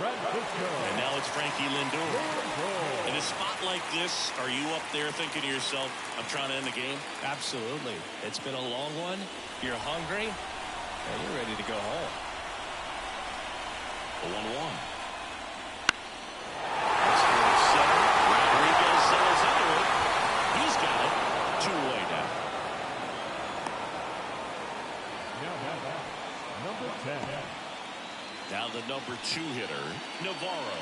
A: and now it's Frankie Lindor. In a spot like this, are you up there thinking to yourself, I'm trying to end the game?
B: Absolutely. It's been a long one. You're hungry, and you're ready to go home.
A: The 1-1. That's towards center. Rodriguez settles under it. He's got it. 2-away now.
D: Number 10.
A: Down the number 2 hitter, Navarro.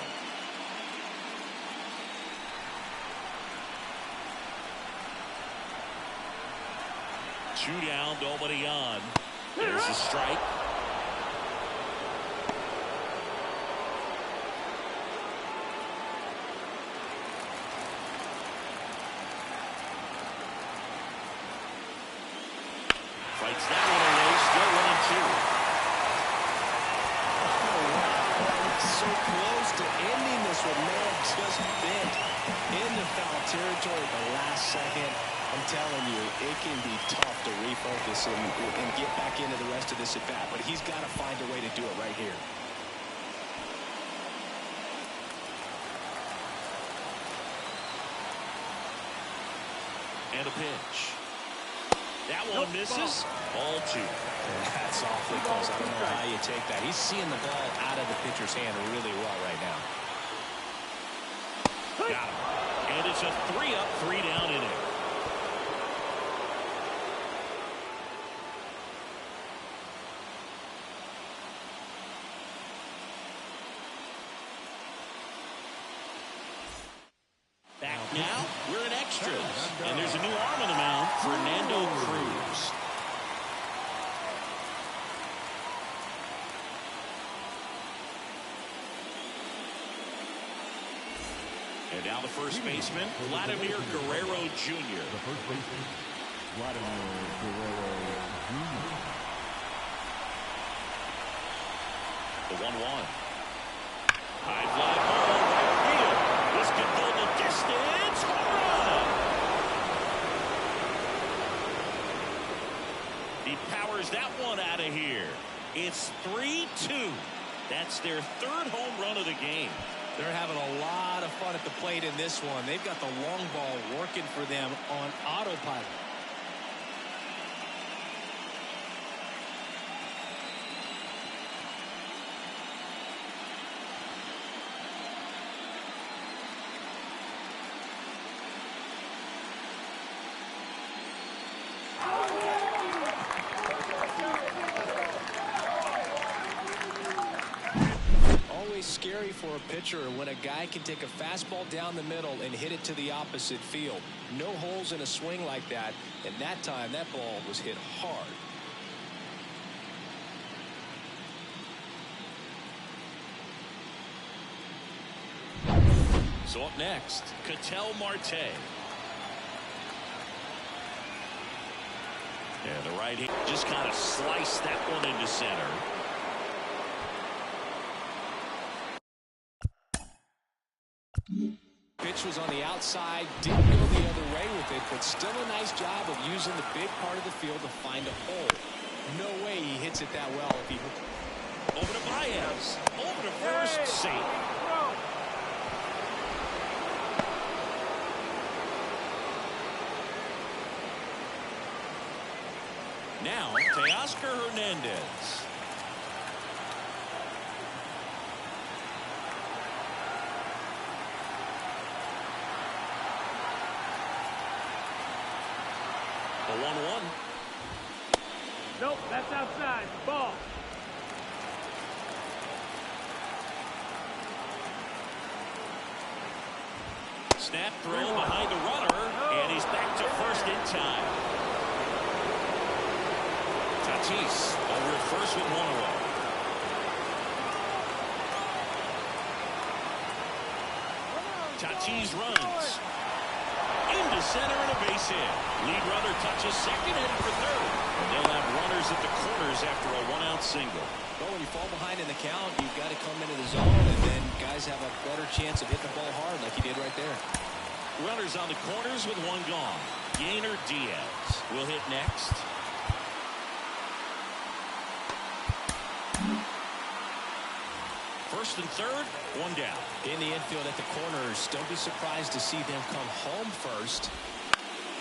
A: Two down, nobody on. There's a strike. Fights that one away, still 1-2.
B: So close to ending this one, man. Just bent into foul territory at the last second. I'm telling you, it can be tough to refocus and get back into the rest of this at bat, but he's got to find a way to do it right here.
A: And a pitch. That one misses. Ball 2.
B: That's awfully close. I don't know how you take that. He's seeing the ball out of the pitcher's hand really well right now.
A: Got him. And it's a 3-up, 3-down inning. Back now, we're in extras. And there's a new arm on the mound, Fernando Cruz. And now the first baseman, Vladimir Guerrero Jr.
D: The first baseman, Vladimir Guerrero Jr.
A: The 1-1. High fly ball, right field. This could go the distance. Home run. He powers that one out of here. It's 3-2. That's their third home run of the game.
B: They're having a lot of fun at the plate in this one. They've got the long ball working for them on autopilot. Scary for a pitcher when a guy can take a fastball down the middle and hit it to the opposite field. No holes in a swing like that, and that time that ball was hit hard.
A: So up next, Ketel Marte. Yeah, the right hand just kind of sliced that one into center.
B: Pitch was on the outside, didn't go the other way with it, but still a nice job of using the big part of the field to find a hole. No way he hits it that well if he...
A: Over to Baez. Over to first, safe. Now, Teoscar Hernandez. The 1-1.
E: Nope, that's outside. Ball.
A: Snap throw behind the runner, and he's back to first in time. Tatis over at first with one away. Tatis runs into center and a base hit. Lead runner touches second and for third. And they'll have runners at the corners after a one-out single.
B: Well, when you fall behind in the count, you've got to come into the zone, and then guys have a better chance of hitting the ball hard like he did right there.
A: Runners on the corners with one gone. Gainer Diaz will hit next. First and third, one down.
B: In the infield at the corners, don't be surprised to see them come home first.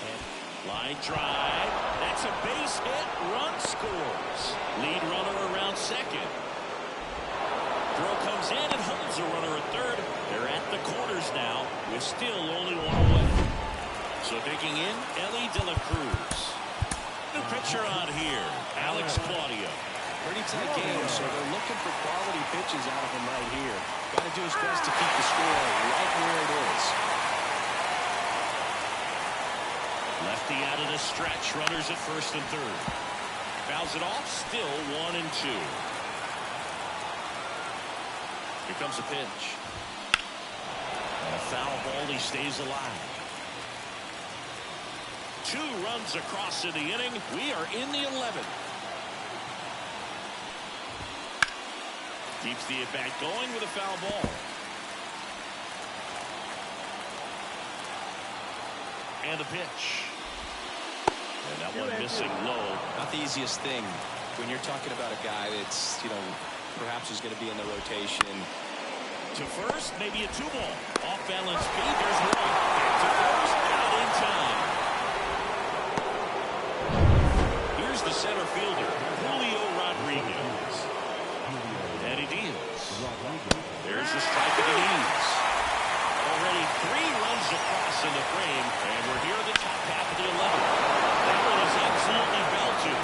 A: And line drive. That's a base hit. Run scores. Lead runner around second. Throw comes in and holds a runner at third. They're at the corners now with still only one away. So digging in, Ellie De La Cruz. New pitcher on here, Alex Claudio.
B: Pretty tight game, so they're looking for quality pitches out of him right here. Got to do his best to keep the score right where it is.
A: Lefty out of the stretch. Runners at first and third. Fouls it off. Still 1 and 2. Here comes a pitch. And a foul ball. He stays alive. 2 runs across in the inning. We are in the 11th. Keeps the at-bat going with a foul ball. And the pitch. And that one missing low.
B: Not the easiest thing when you're talking about a guy that's, perhaps is going to be in the rotation.
A: To first, maybe a 2-ball. Off balance speed. There's one. Back to first. Out in time. Here's the center fielder, Julio Rodriguez. And he deals. There's the strike at the knees. Already 3 runs across in the frame, and we're here at the top half of the 11th. That one is absolutely belted.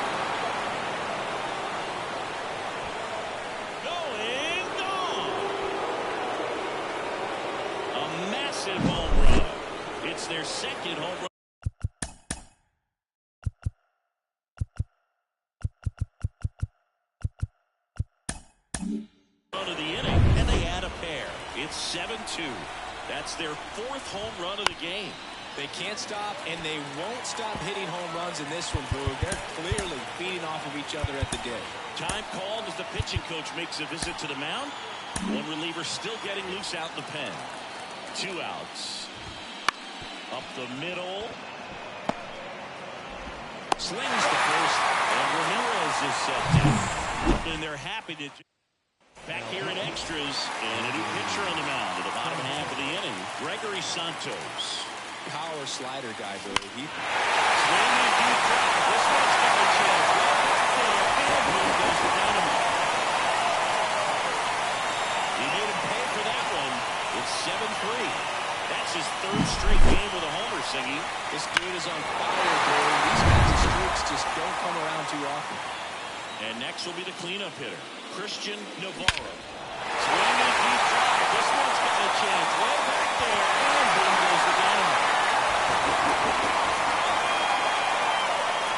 A: Going, gone. A massive home run. It's their second home run. Of the inning, and they add a pair. It's 7-2. That's their 4th home run of the game.
B: They can't stop, and they won't stop hitting home runs in this one, Boog. They're clearly feeding off of each other at the dig.
A: Time called as the pitching coach makes a visit to the mound. One reliever still getting loose out in the pen. 2 outs. Up the middle. Slings the first, and Ramirez is set down. And they're happy to... Back here in extras, and a new pitcher on the mound at the bottom half of the inning, Gregory Santos.
B: Power slider guy, Boog.
A: Swinging deep drive. This one's got a chance. And boom goes the dynamite. He made him pay for that one. It's 7-3. That's his 3rd straight game with a homer, Singy.
B: This dude is on fire, Boog. These kinds of streaks just don't come around too often.
A: And next will be the cleanup hitter, Christian Navarro. Swinging deep drive. This one's got a chance. Way back there. And boom goes the dynamite.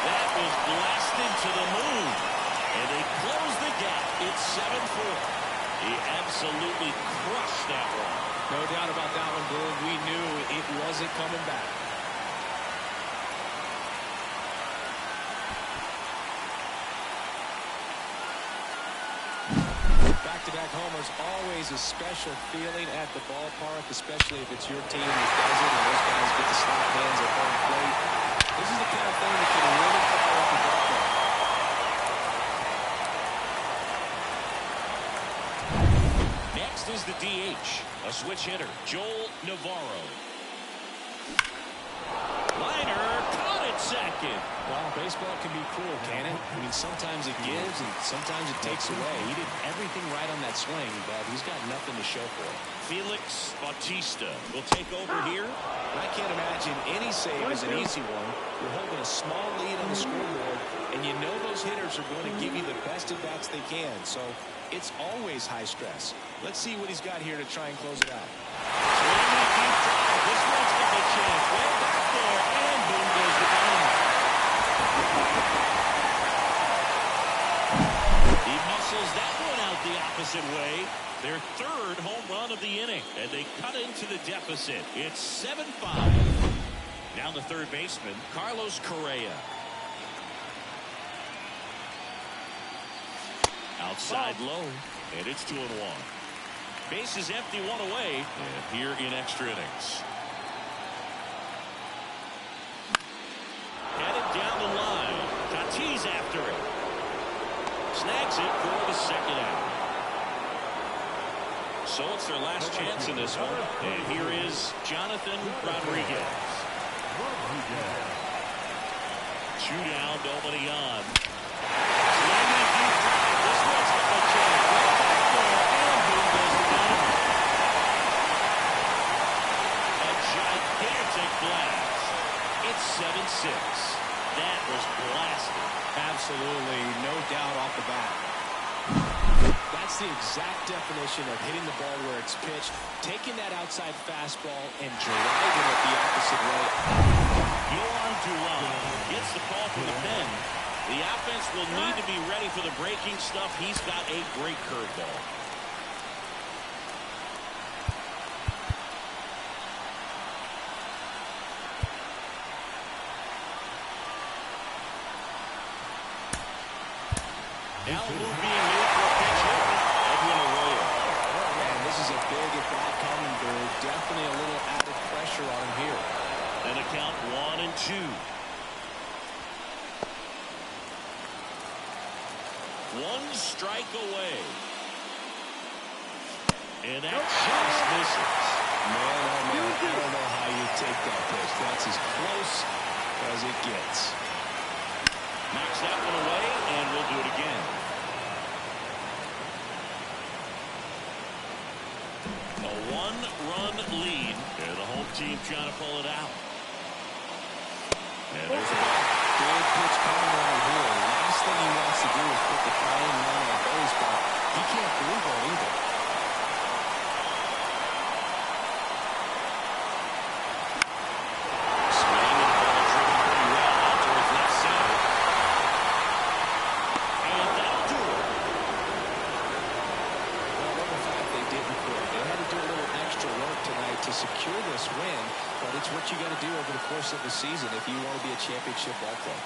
A: That was blasted to the moon. And they close the gap. It's 7-4. He absolutely crushed that one.
B: No doubt about that one, Boog. We knew it wasn't coming back. Back-to-back homers, always a special feeling at the ballpark, especially if it's your team that does it and those guys get to slap hands at home plate. This is the kind of thing that can really fire up the ballpark.
A: Next is the DH, a switch hitter, Joel Navarro. Liner caught at second.
B: Well, baseball can be cruel, can it? I mean, sometimes it gives and sometimes it takes away. He did everything right on that swing, but he's got nothing to show for it.
A: Felix Bautista will take over here.
B: I can't imagine any save is an easy one. You're holding a small lead on the scoreboard, and you know those hitters are going to give you the best at-bats they can, so it's always high stress. Let's see what he's got here to try and close it out.
A: Swinging deep drive. This one's got a chance. Way back there, and boom goes the dynamite. He muscles that one out the opposite way. Their 3rd home run of the inning, and they cut into the deficit. It's 7-5. Now the third baseman, Carlos Correa. Outside low, and it's 2-1. Base is empty, 1 away, and here in extra innings. He's after it. Snags it for the second out. So it's their last chance in this one. And here is Jonathan Rodriguez. Two down, Dominican. This one's got a chance. Right back there, and boom goes the dynamite. A gigantic blast. It's 7-6. That was blasted.
B: Absolutely, no doubt off the bat. That's the exact definition of hitting the ball where it's pitched, taking that outside fastball and driving it the opposite way.
A: Yohan Duran gets the call from the pen. The offense will need to be ready for the breaking stuff. He's got a great curveball. Now a move being made for a pinch hit. Edwin Arroyo.
B: And this is a big at-bat coming through. Definitely a little added pressure on him here.
A: And a count 1-2. One strike away. And that just misses.
B: Man, oh man, I don't know how you take that pitch. That's as close as it gets.
A: Knocks that one away, and we'll do it again. A one-run lead. And the home team trying to pull it out. And there's a ball.
B: Big pitch coming right here. Last thing he wants to do is put the tying run on base, but he can't move on either.
A: Swing and ball driven pretty well out towards left center. And that'll do it.
B: Well, love the fact they didn't quit. They had to do a little extra work tonight to secure this win, but it's what you got to do over the course of the season if you want to be a championship ball club.